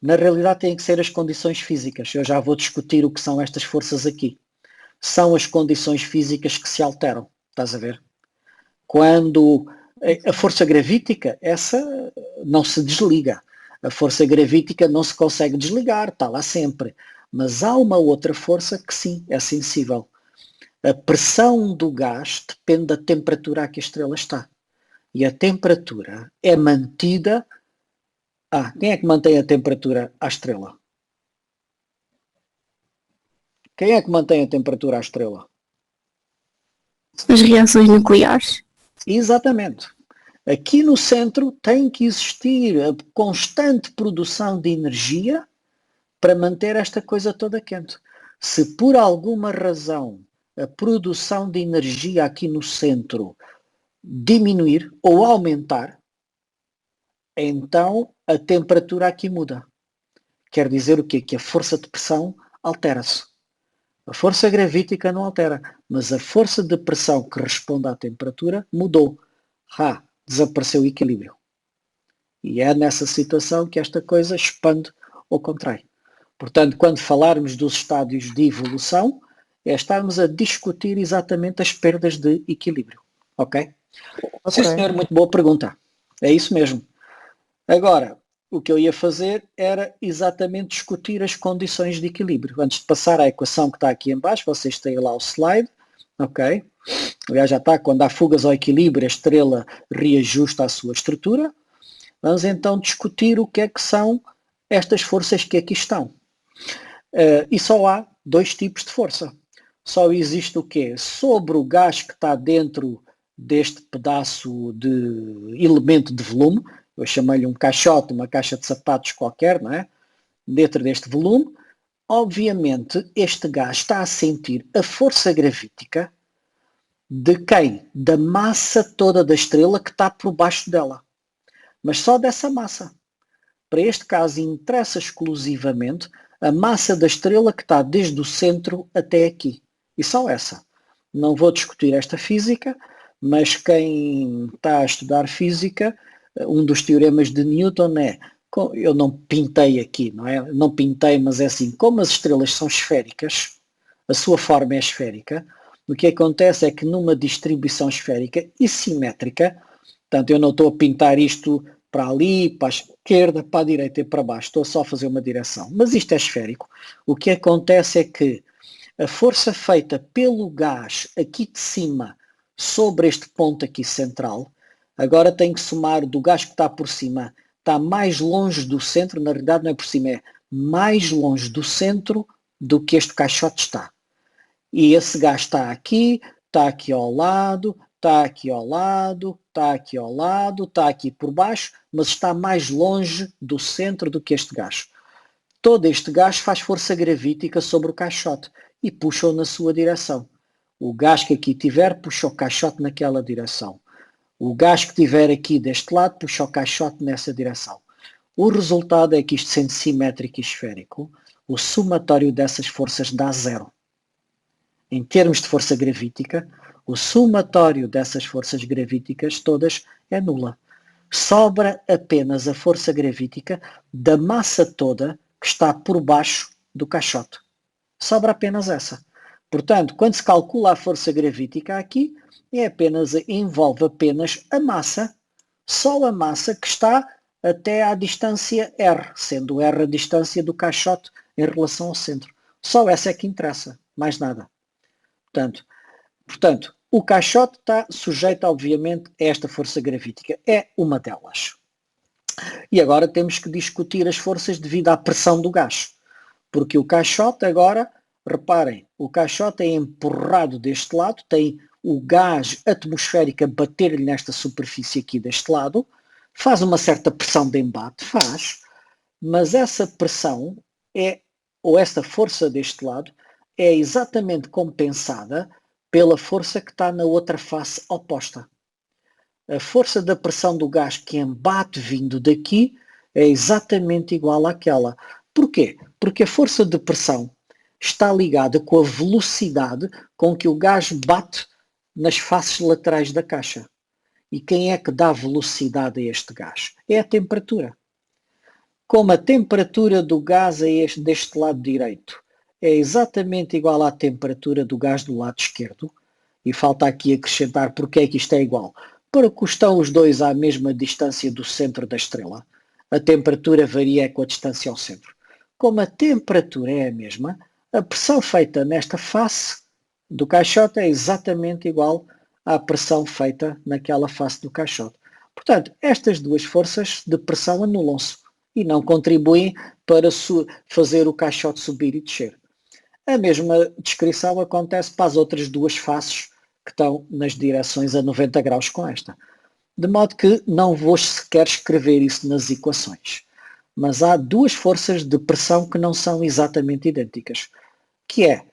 Na realidade têm que ser as condições físicas. Eu já vou discutir o que são estas forças aqui. São as condições físicas que se alteram. Estás a ver? Quando a força gravítica, essa não se desliga. A força gravítica não se consegue desligar, está lá sempre. Mas há uma outra força que sim, é sensível. A pressão do gás depende da temperatura a que a estrela está. E a temperatura é mantida... quem é que mantém a temperatura à estrela? Quem é que mantém a temperatura à estrela? As reações nucleares. Exatamente. Aqui no centro tem que existir a constante produção de energia para manter esta coisa toda quente. Se por alguma razão a produção de energia aqui no centro diminuir ou aumentar, então a temperatura aqui muda. Quer dizer o quê? Que a força de pressão altera-se. A força gravítica não altera, mas a força de pressão que responde à temperatura mudou. Desapareceu o equilíbrio. E é nessa situação que esta coisa expande ou contrai. Portanto, quando falarmos dos estádios de evolução, é estarmos a discutir exatamente as perdas de equilíbrio. Ok? Sim, senhor, muito boa pergunta. É isso mesmo. Agora, o que eu ia fazer era exatamente discutir as condições de equilíbrio. Antes de passar à equação que está aqui em baixo, vocês têm lá o slide, ok? Aliás, já está, quando há fugas ao equilíbrio, a estrela reajusta a sua estrutura. Vamos então discutir o que é que são estas forças que aqui estão. E só há dois tipos de força. Só existe o quê? Sobre o gás que está dentro deste pedaço de elemento de volume, eu chamei-lhe um caixote, uma caixa de sapatos qualquer, não é? Dentro deste volume, obviamente este gás está a sentir a força gravítica de quem? Da massa toda da estrela que está por baixo dela. Mas só dessa massa. Para este caso interessa exclusivamente a massa da estrela que está desde o centro até aqui. E só essa. Não vou discutir esta física, mas quem está a estudar física, um dos teoremas de Newton é, eu não pintei aqui, não é? Não pintei, mas é assim, como as estrelas são esféricas, a sua forma é esférica, o que acontece é que numa distribuição esférica e simétrica, portanto eu não estou a pintar isto para ali, para a esquerda, para a direita e para baixo, estou só a fazer uma direção, mas isto é esférico. O que acontece é que a força feita pelo gás aqui de cima sobre este ponto aqui central, agora tem que somar do gás que está por cima, está mais longe do centro, na realidade não é por cima, é mais longe do centro do que este caixote está. E esse gás está aqui ao lado, está aqui ao lado, está aqui ao lado, está aqui por baixo, mas está mais longe do centro do que este gás. Todo este gás faz força gravítica sobre o caixote e puxa-o na sua direção. O gás que aqui tiver puxa o caixote naquela direção. O gás que tiver aqui deste lado puxa o caixote nessa direção. O resultado é que isto sendo simétrico e esférico, o somatório dessas forças dá zero. Em termos de força gravítica, o somatório dessas forças gravíticas todas é nula. Sobra apenas a força gravítica da massa toda que está por baixo do caixote. Sobra apenas essa. Portanto, quando se calcula a força gravítica aqui, envolve apenas a massa, só a massa que está até à distância R, sendo R a distância do caixote em relação ao centro. Só essa é que interessa, mais nada. Portanto, o caixote está sujeito, obviamente, a esta força gravítica. É uma delas. E agora temos que discutir as forças devido à pressão do gás. Porque o caixote agora, reparem, o caixote é empurrado deste lado, tem o gás atmosférico a bater-lhe nesta superfície aqui deste lado, faz uma certa pressão de embate, mas essa pressão ou esta força deste lado, é exatamente compensada pela força que está na outra face oposta. A força da pressão do gás que embate vindo daqui é exatamente igual àquela. Porquê? Porque a força de pressão está ligada com a velocidade com que o gás bate nas faces laterais da caixa. E quem é que dá velocidade a este gás? É a temperatura. Como a temperatura do gás deste lado direito é exatamente igual à temperatura do gás do lado esquerdo, e falta aqui acrescentar porque é que isto é igual. Para que estão os dois à mesma distância do centro da estrela, a temperatura varia com a distância ao centro. Como a temperatura é a mesma, a pressão feita nesta face do caixote é exatamente igual à pressão feita naquela face do caixote. Portanto, estas duas forças de pressão anulam-se e não contribuem para fazer o caixote subir e descer. A mesma descrição acontece para as outras duas faces que estão nas direções a 90 graus com esta. De modo que não vou sequer escrever isso nas equações. Mas há duas forças de pressão que não são exatamente idênticas, que é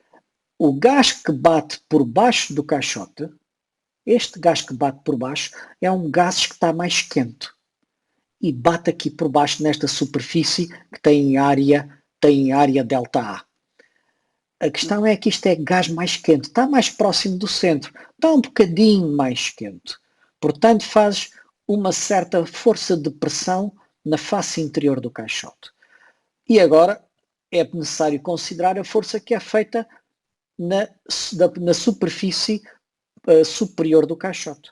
o gás que bate por baixo do caixote. Este gás que bate por baixo é um gás que está mais quente e bate aqui por baixo nesta superfície que tem área ΔA. A questão é que isto é gás mais quente, está mais próximo do centro, está um bocadinho mais quente. Portanto, faz uma certa força de pressão na face interior do caixote. E agora é necessário considerar a força que é feita na superfície superior do caixote.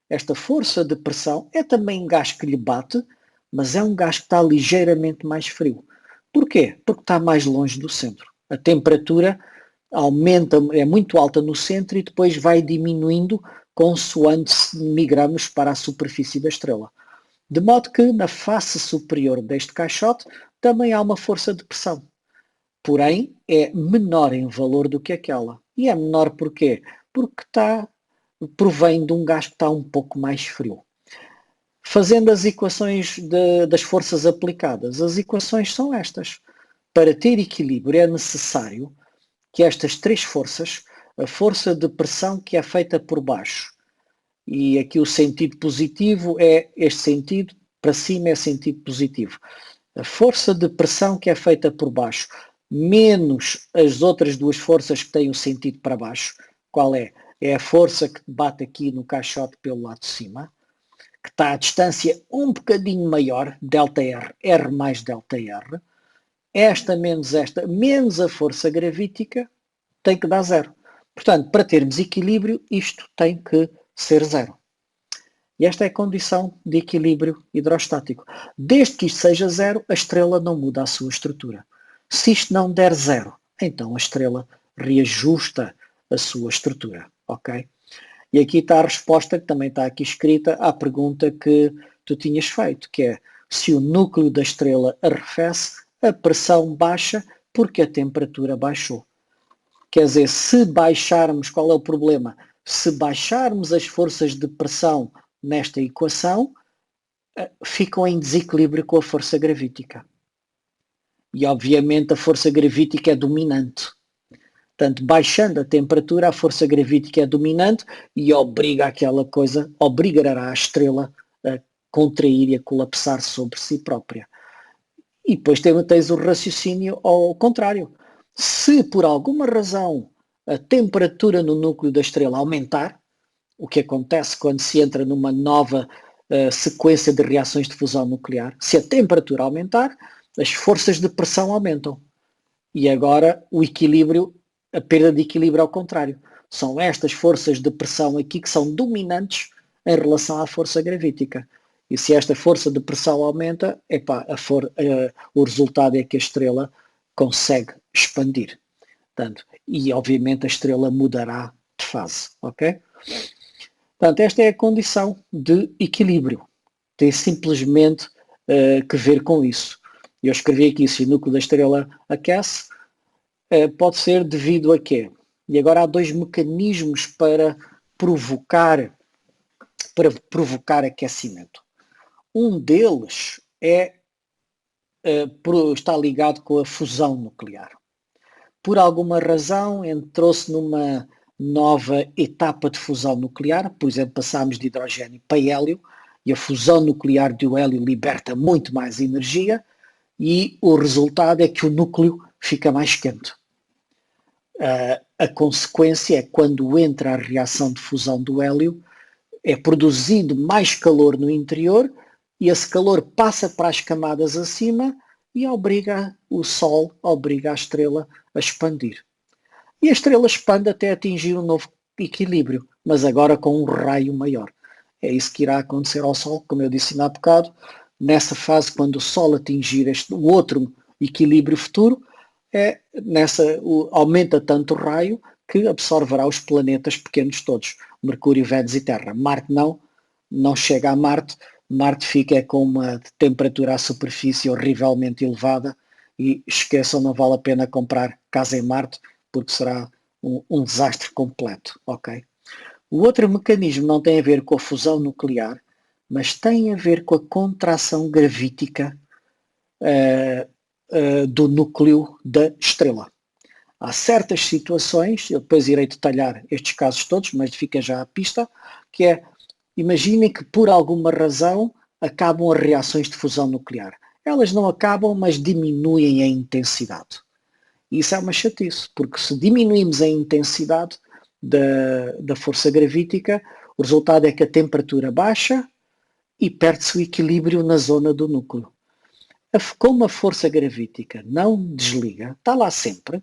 Esta força de pressão é também gás que lhe bate, mas é um gás que está ligeiramente mais frio. Porquê? Porque está mais longe do centro. A temperatura aumenta, é muito alta no centro e depois vai diminuindo consoante migramos para a superfície da estrela. De modo que na face superior deste caixote também há uma força de pressão. Porém, é menor em valor do que aquela. E é menor porquê? Porque provém de um gás que está um pouco mais frio. Fazendo as equações das forças aplicadas, as equações são estas. para ter equilíbrio é necessário que estas três forças, a força de pressão que é feita por baixo, e aqui o sentido positivo é este sentido, para cima é sentido positivo. A força de pressão que é feita por baixo, menos as outras duas forças que têm o sentido para baixo, qual é? É a força que bate aqui no caixote pelo lado de cima, que está a distância um bocadinho maior, ΔR, R mais ΔR, esta, menos a força gravítica, tem que dar zero. Portanto, para termos equilíbrio, isto tem que ser zero. E esta é a condição de equilíbrio hidrostático. Desde que isto seja zero, a estrela não muda a sua estrutura. Se isto não der zero, então a estrela reajusta a sua estrutura. Ok? E aqui está a resposta, que também está aqui escrita, à pergunta que tu tinhas feito, que é: se o núcleo da estrela arrefece, a pressão baixa porque a temperatura baixou. Quer dizer, se baixarmos, qual é o problema? Se baixarmos as forças de pressão nesta equação, ficam em desequilíbrio com a força gravítica. E obviamente a força gravítica é dominante. Portanto, baixando a temperatura, a força gravítica é dominante e obrigará a estrela a contrair e a colapsar sobre si própria. E depois tens o raciocínio ao contrário. Se por alguma razão a temperatura no núcleo da estrela aumentar, o que acontece quando se entra numa nova sequência de reações de fusão nuclear, se a temperatura aumentar, as forças de pressão aumentam. E agora a perda de equilíbrio ao contrário. São estas forças de pressão aqui que são dominantes em relação à força gravítica. E se esta força de pressão aumenta, o resultado é que a estrela consegue expandir. Portanto, e obviamente a estrela mudará de fase. Ok? Portanto, esta é a condição de equilíbrio. Tem simplesmente que ver com isso. Eu escrevi aqui: se o núcleo da estrela aquece, pode ser devido a quê? E agora há dois mecanismos para provocar aquecimento. Um deles está ligado com a fusão nuclear. Por alguma razão entrou-se numa nova etapa de fusão nuclear, por exemplo, passámos de hidrogênio para hélio, e a fusão nuclear do hélio liberta muito mais energia, e o resultado é que o núcleo fica mais quente. A consequência é, quando entra a reação de fusão do hélio, é produzido mais calor no interior, e esse calor passa para as camadas acima e obriga a estrela a expandir. E a estrela expande até atingir um novo equilíbrio, mas agora com um raio maior. É isso que irá acontecer ao Sol, como eu disse há bocado. Nessa fase, quando o Sol atingir o outro equilíbrio futuro, aumenta tanto o raio que absorverá os planetas pequenos todos, Mercúrio, Vênus e Terra. Marte não chega a Marte. Marte fica com uma temperatura à superfície horrivelmente elevada, e esqueçam, não vale a pena comprar casa em Marte, porque será um desastre completo. Ok? O outro mecanismo não tem a ver com a fusão nuclear, mas tem a ver com a contração gravítica do núcleo da estrela. Há certas situações, eu depois irei detalhar estes casos todos, mas fica já a pista, que é: imaginem que por alguma razão acabam as reações de fusão nuclear. Elas não acabam, mas diminuem a intensidade. Isso é uma chatice, porque se diminuímos a intensidade da força gravítica, o resultado é que a temperatura baixa e perde-se o equilíbrio na zona do núcleo. Como a força gravítica não desliga, está lá sempre,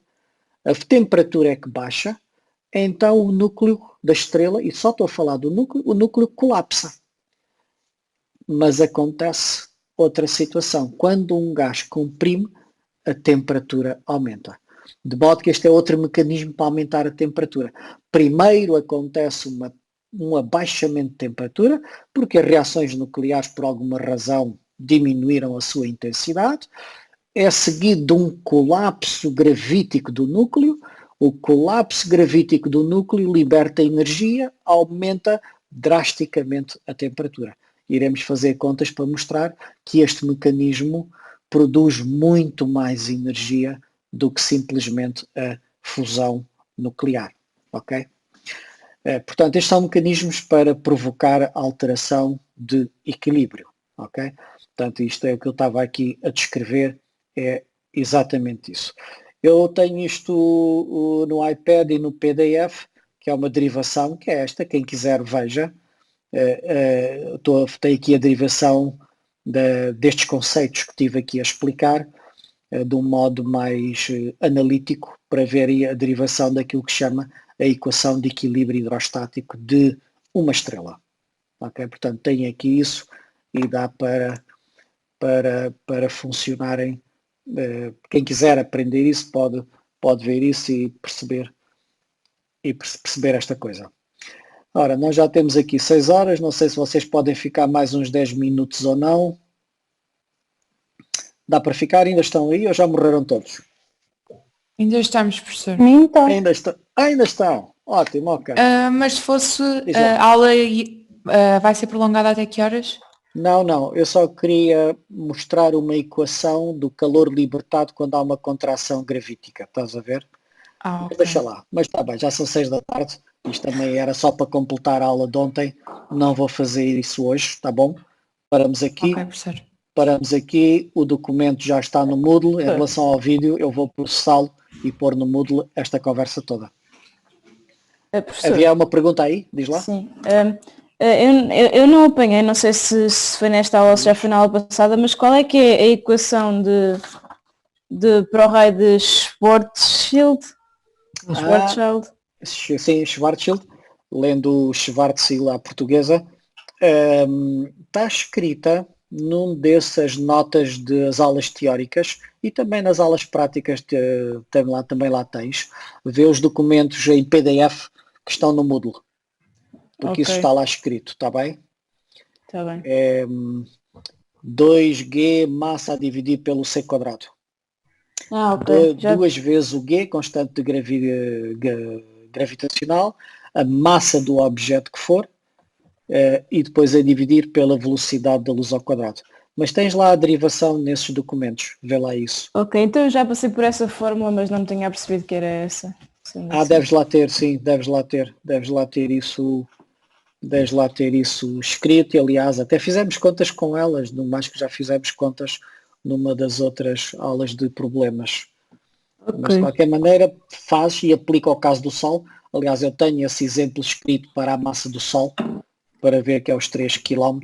a temperatura é que baixa, então o núcleo da estrela, e só estou a falar do núcleo, o núcleo colapsa. Mas acontece outra situação: quando um gás comprime, a temperatura aumenta. De modo que este é outro mecanismo para aumentar a temperatura. Primeiro acontece um abaixamento de temperatura, porque as reações nucleares, por alguma razão, diminuíram a sua intensidade. É seguido de um colapso gravítico do núcleo. O colapso gravítico do núcleo liberta energia, aumenta drasticamente a temperatura. Iremos fazer contas para mostrar que este mecanismo produz muito mais energia do que simplesmente a fusão nuclear, ok? Portanto, estes são mecanismos para provocar alteração de equilíbrio, ok? Portanto, isto é o que eu estava aqui a descrever, é exatamente isso. Eu tenho isto no iPad e no PDF, que é uma derivação, que é esta, quem quiser veja. Tenho aqui a derivação destes conceitos que estive aqui a explicar, de um modo mais analítico, para ver a derivação daquilo que se chama a equação de equilíbrio hidrostático de uma estrela. Okay? Portanto, tem aqui isso e dá para funcionarem. Quem quiser aprender isso pode ver isso e perceber esta coisa. Ora, nós já temos aqui 6 horas, não sei se vocês podem ficar mais uns 10 minutos ou não. Dá para ficar? Ainda estão aí ou já morreram todos? Ainda estamos, professor. Então, Ainda estão. Ótimo, ok. Mas se fosse Diz lá. a aula vai ser prolongada até que horas? Não, eu só queria mostrar uma equação do calor libertado quando há uma contração gravítica, estás a ver? Ah, ok. Deixa lá, mas está bem, já são 6 da tarde, isto também era só para completar a aula de ontem, não vou fazer isso hoje, está bom? Paramos aqui. Ok, professor. Paramos aqui, o documento já está no Moodle. Em relação ao vídeo, eu vou processá-lo e pôr no Moodle esta conversa toda. professor, Havia uma pergunta aí? Diz lá. sim. Eu não apanhei, não sei se foi nesta aula ou se já foi na aula passada, mas qual é que é a equação para o raio de Schwarzschild? Schwarzschild? Sim, Schwarzschild, lendo o Schwarzschild à portuguesa, está escrita num dessas notas das aulas teóricas e também nas aulas práticas também lá tens. Vê os documentos em PDF que estão no Moodle, porque isso Ok. está lá escrito, está bem? Está bem. 2G massa a dividir pelo C quadrado. Ok. Duas vezes o G, constante de gravitacional, a massa do objeto que for, e depois a dividir pela velocidade da luz ao quadrado. Mas tens lá a derivação nesses documentos, vê lá isso. Ok, então eu já passei por essa fórmula, mas não me tinha percebido que era essa. Sim. Deves lá ter, sim, deves lá ter isso escrito, e aliás, até fizemos contas com elas, no mais que já fizemos contas numa das outras aulas de problemas. Mas de qualquer maneira faz e aplica ao caso do Sol. Aliás, eu tenho esse exemplo escrito para a massa do Sol, para ver que é os 3 km.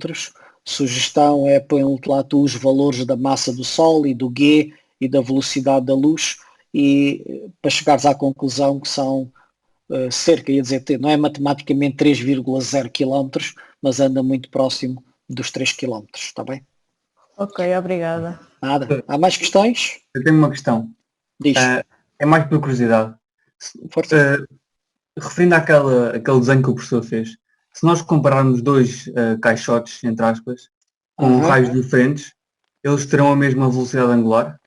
Sugestão é põe lá tu os valores da massa do Sol e do G e da velocidade da luz, e para chegares à conclusão que são cerca, ia dizer, não é matematicamente 3,0 km, mas anda muito próximo dos 3 km, está bem? Ok, obrigada. Nada. Há mais questões? Eu tenho uma questão. Diz. É mais por curiosidade. Força. Referindo àquele desenho que o professor fez, se nós compararmos dois caixotes, entre aspas, com raios diferentes, eles terão a mesma velocidade angular?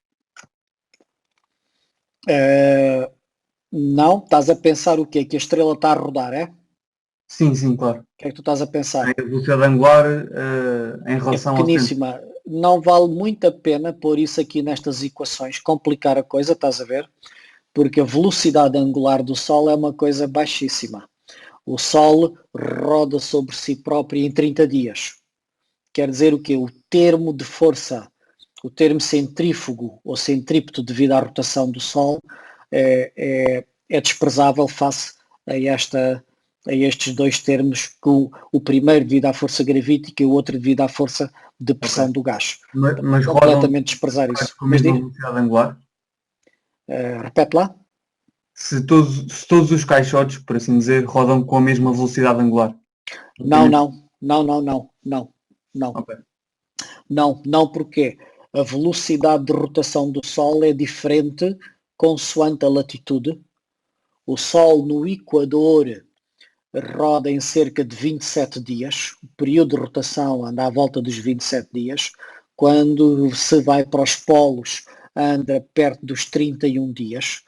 Não, estás a pensar o quê? Que a estrela está a rodar, é? Sim, claro. O que é que tu estás a pensar? A velocidade angular em relação ao centro. Pequeníssima. Não vale muito a pena pôr isso aqui nestas equações, complicar a coisa, estás a ver? Porque a velocidade angular do Sol é uma coisa baixíssima. O Sol roda sobre si próprio em 30 dias. Quer dizer o quê? O termo de força, o termo centrífugo ou centrípeto devido à rotação do Sol é desprezável face a estes dois termos, que o primeiro devido à força gravítica e o outro devido à força de pressão do gás. Mas completamente desprezar isso. Com a mesma velocidade angular? Repete lá. Se todos os caixotes, por assim dizer, rodam com a mesma velocidade angular? Não. Okay. Não, porque a velocidade de rotação do Sol é diferente consoante a latitude. O Sol no Equador roda em cerca de 27 dias, o período de rotação anda à volta dos 27 dias, quando se vai para os polos anda perto dos 31 dias.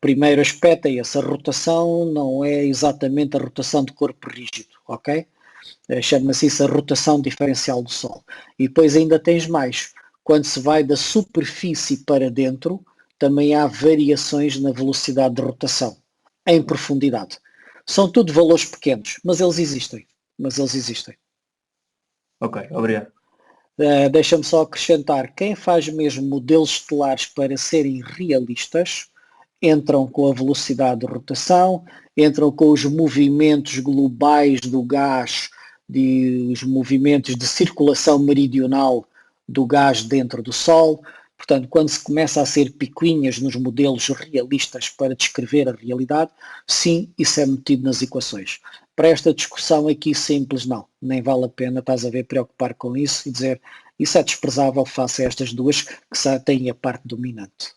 Primeiro aspecto é esse, a rotação não é exatamente a rotação de corpo rígido, ok? Chama-se isso a rotação diferencial do Sol. E depois ainda tens mais, quando se vai da superfície para dentro, também há variações na velocidade de rotação, em profundidade. São tudo valores pequenos, mas eles existem. Ok, obrigado. Deixa-me só acrescentar, quem faz mesmo modelos estelares para serem realistas, entram com a velocidade de rotação, entram com os movimentos globais do gás, os movimentos de circulação meridional do gás dentro do Sol. Portanto, quando se começa a ser picuinhas nos modelos realistas para descrever a realidade, sim, isso é metido nas equações. Para esta discussão aqui simples, não. Nem vale a pena, estás a ver, preocupar com isso e dizer isso é desprezável face a estas duas que têm a parte dominante.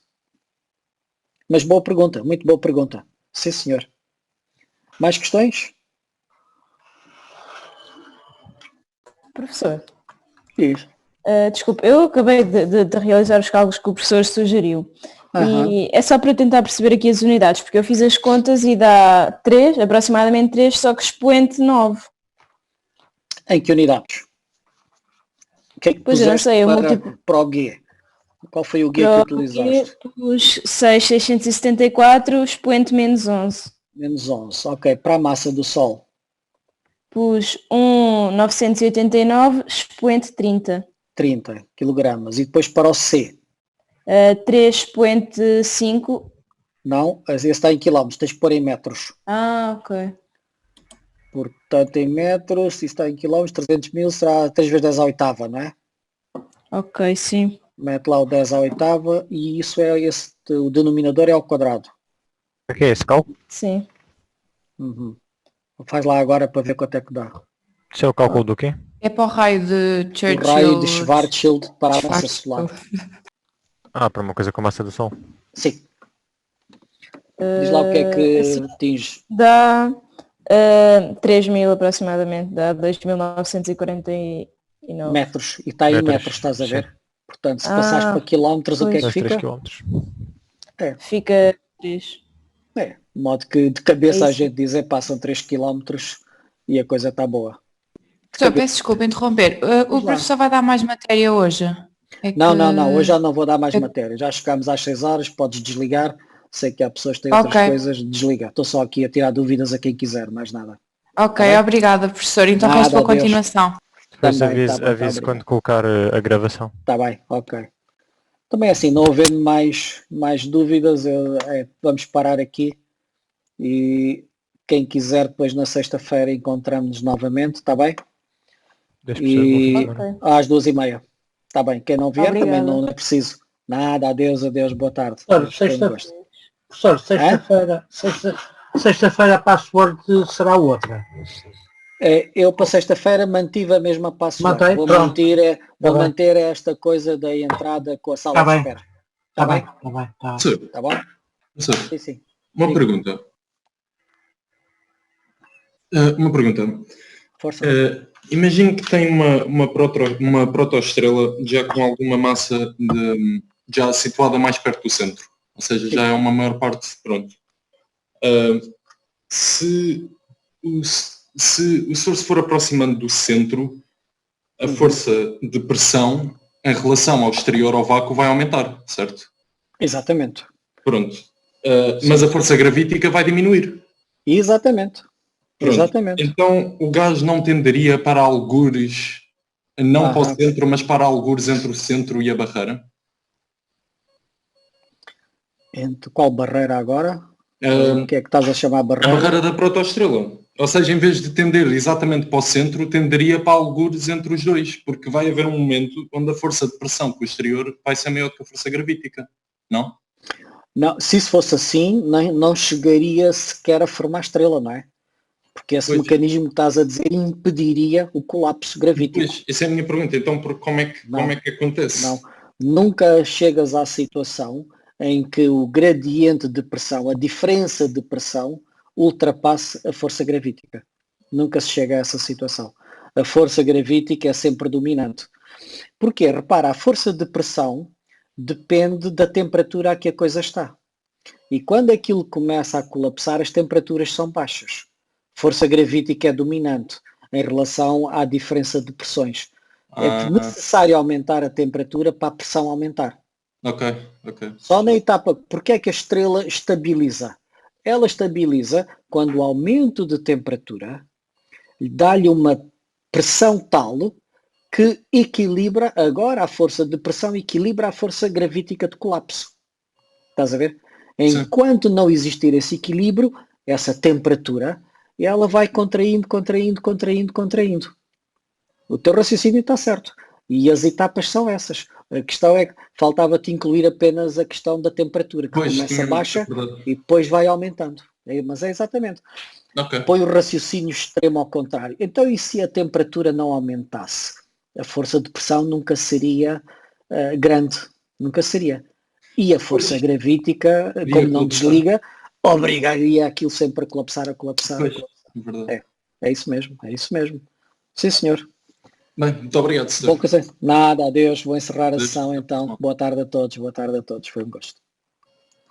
Mas boa pergunta, muito boa pergunta. Sim, senhor. Mais questões? Professor, Diz. desculpe, eu acabei de realizar os cálculos que o professor sugeriu. E é só para tentar perceber aqui as unidades, porque eu fiz as contas e dá 3, aproximadamente 3, só que expoente 9. Em que unidades? O que é que Pois eu não sei, eu para o G? Qual foi o G que para o utilizaste? Pus 6,674, expoente menos 11. Menos 11. Ok, para a massa do Sol. Pus 1,989, expoente 30. 30 kg. E depois para o C? 3,5. Não, esse está em quilómetros, tens que pôr em metros. Ok. Portanto, em metros, se está em quilómetros, 300 mil será 3 vezes 10 à oitava, não é? Ok, sim. Mete lá o 10 à oitava e isso é o denominador é ao quadrado. O que é esse cálculo? Sim. Uhum. Faz lá agora para ver quanto é que dá. Isso é o cálculo do quê? É para o raio de Churchill. O raio de Schwarzschild para a massa solar. Para uma coisa com a massa do Sol. Sim. Diz lá o que é que Assim, atinge. dá 3.000 aproximadamente, dá 2.949. Metros. E está em metros, estás a ver? Portanto, se passares para quilómetros, o que é que fica? 3 quilómetros. Fica 3. De modo que de cabeça É a isso. gente diz, passam 3 quilómetros e a coisa está boa. Só peço desculpa interromper. O professor vai dar mais matéria hoje? Não, hoje já não vou dar mais matéria. Já chegámos às 6 horas, podes desligar. Sei que há pessoas que têm outras coisas, desliga. Estou só aqui a tirar dúvidas a quem quiser, mais nada. Ok, obrigada, professor. Então Nada, resto para a adeus. continuação. Depois Também, tá bom, avise tá quando colocar a gravação. Está bem, ok. Também assim, não havendo mais dúvidas, vamos parar aqui e quem quiser depois na sexta-feira encontramos-nos novamente, está bem? E às 2h30. Está bem, quem não vier também não é preciso. Nada, adeus, boa tarde. Professor, sexta-feira a password será outra. Eu para sexta-feira mantive a mesma password. Mantém? Vou Pronto. manter esta coisa da entrada com a sala de espera. Está bem. Tá bom? Professor, Sim. uma pergunta. Força. Imagino que tem uma protoestrela já com alguma massa já situada mais perto do centro. Ou seja, já é uma maior parte, pronto. Se o Sol se for aproximando do centro, a força de pressão em relação ao exterior ao vácuo vai aumentar, certo? Exatamente. Pronto. Mas a força gravítica vai diminuir. Exatamente. Pronto. Exatamente. Então o gás não tenderia para algures, não para o centro, mas para algures entre o centro e a barreira? Entre qual barreira agora? O que é que estás a chamar barreira? A barreira da protoestrela. Ou seja, em vez de tender exatamente para o centro, tenderia para algures entre os dois, porque vai haver um momento onde a força de pressão com o exterior vai ser maior que a força gravítica, não? Não, se isso fosse assim, não chegaria sequer a formar estrela, não é? Porque esse mecanismo que estás a dizer impediria o colapso gravítico. Pois, essa é a minha pergunta. Então, como é que acontece? Não, nunca chegas à situação em que o gradiente de pressão, a diferença de pressão, ultrapasse a força gravítica. Nunca se chega a essa situação. A força gravítica é sempre dominante. Porquê? Repara, a força de pressão depende da temperatura a que a coisa está. E quando aquilo começa a colapsar, as temperaturas são baixas. Força gravítica é dominante em relação à diferença de pressões. É necessário aumentar a temperatura para a pressão aumentar. Ok. Só na etapa, porque é que a estrela estabiliza? Ela estabiliza quando o aumento de temperatura dá-lhe uma pressão tal que equilibra agora a força de pressão, equilibra a força gravítica de colapso. Estás a ver? Enquanto não existir esse equilíbrio, essa temperatura, ela vai contraindo. O teu raciocínio está certo. E as etapas são essas. A questão é que faltava-te incluir apenas a questão da temperatura, que começa baixa e depois vai aumentando. Mas é exatamente. Põe o raciocínio extremo ao contrário. Então, e se a temperatura não aumentasse? A força de pressão nunca seria grande. Nunca seria. E a força gravítica, como não desliga, obrigaria aquilo sempre a colapsar. É isso mesmo. Sim, senhor. Bem, muito obrigado, senhor. Nada, adeus. Vou encerrar a sessão então. Boa tarde a todos. Foi um gosto.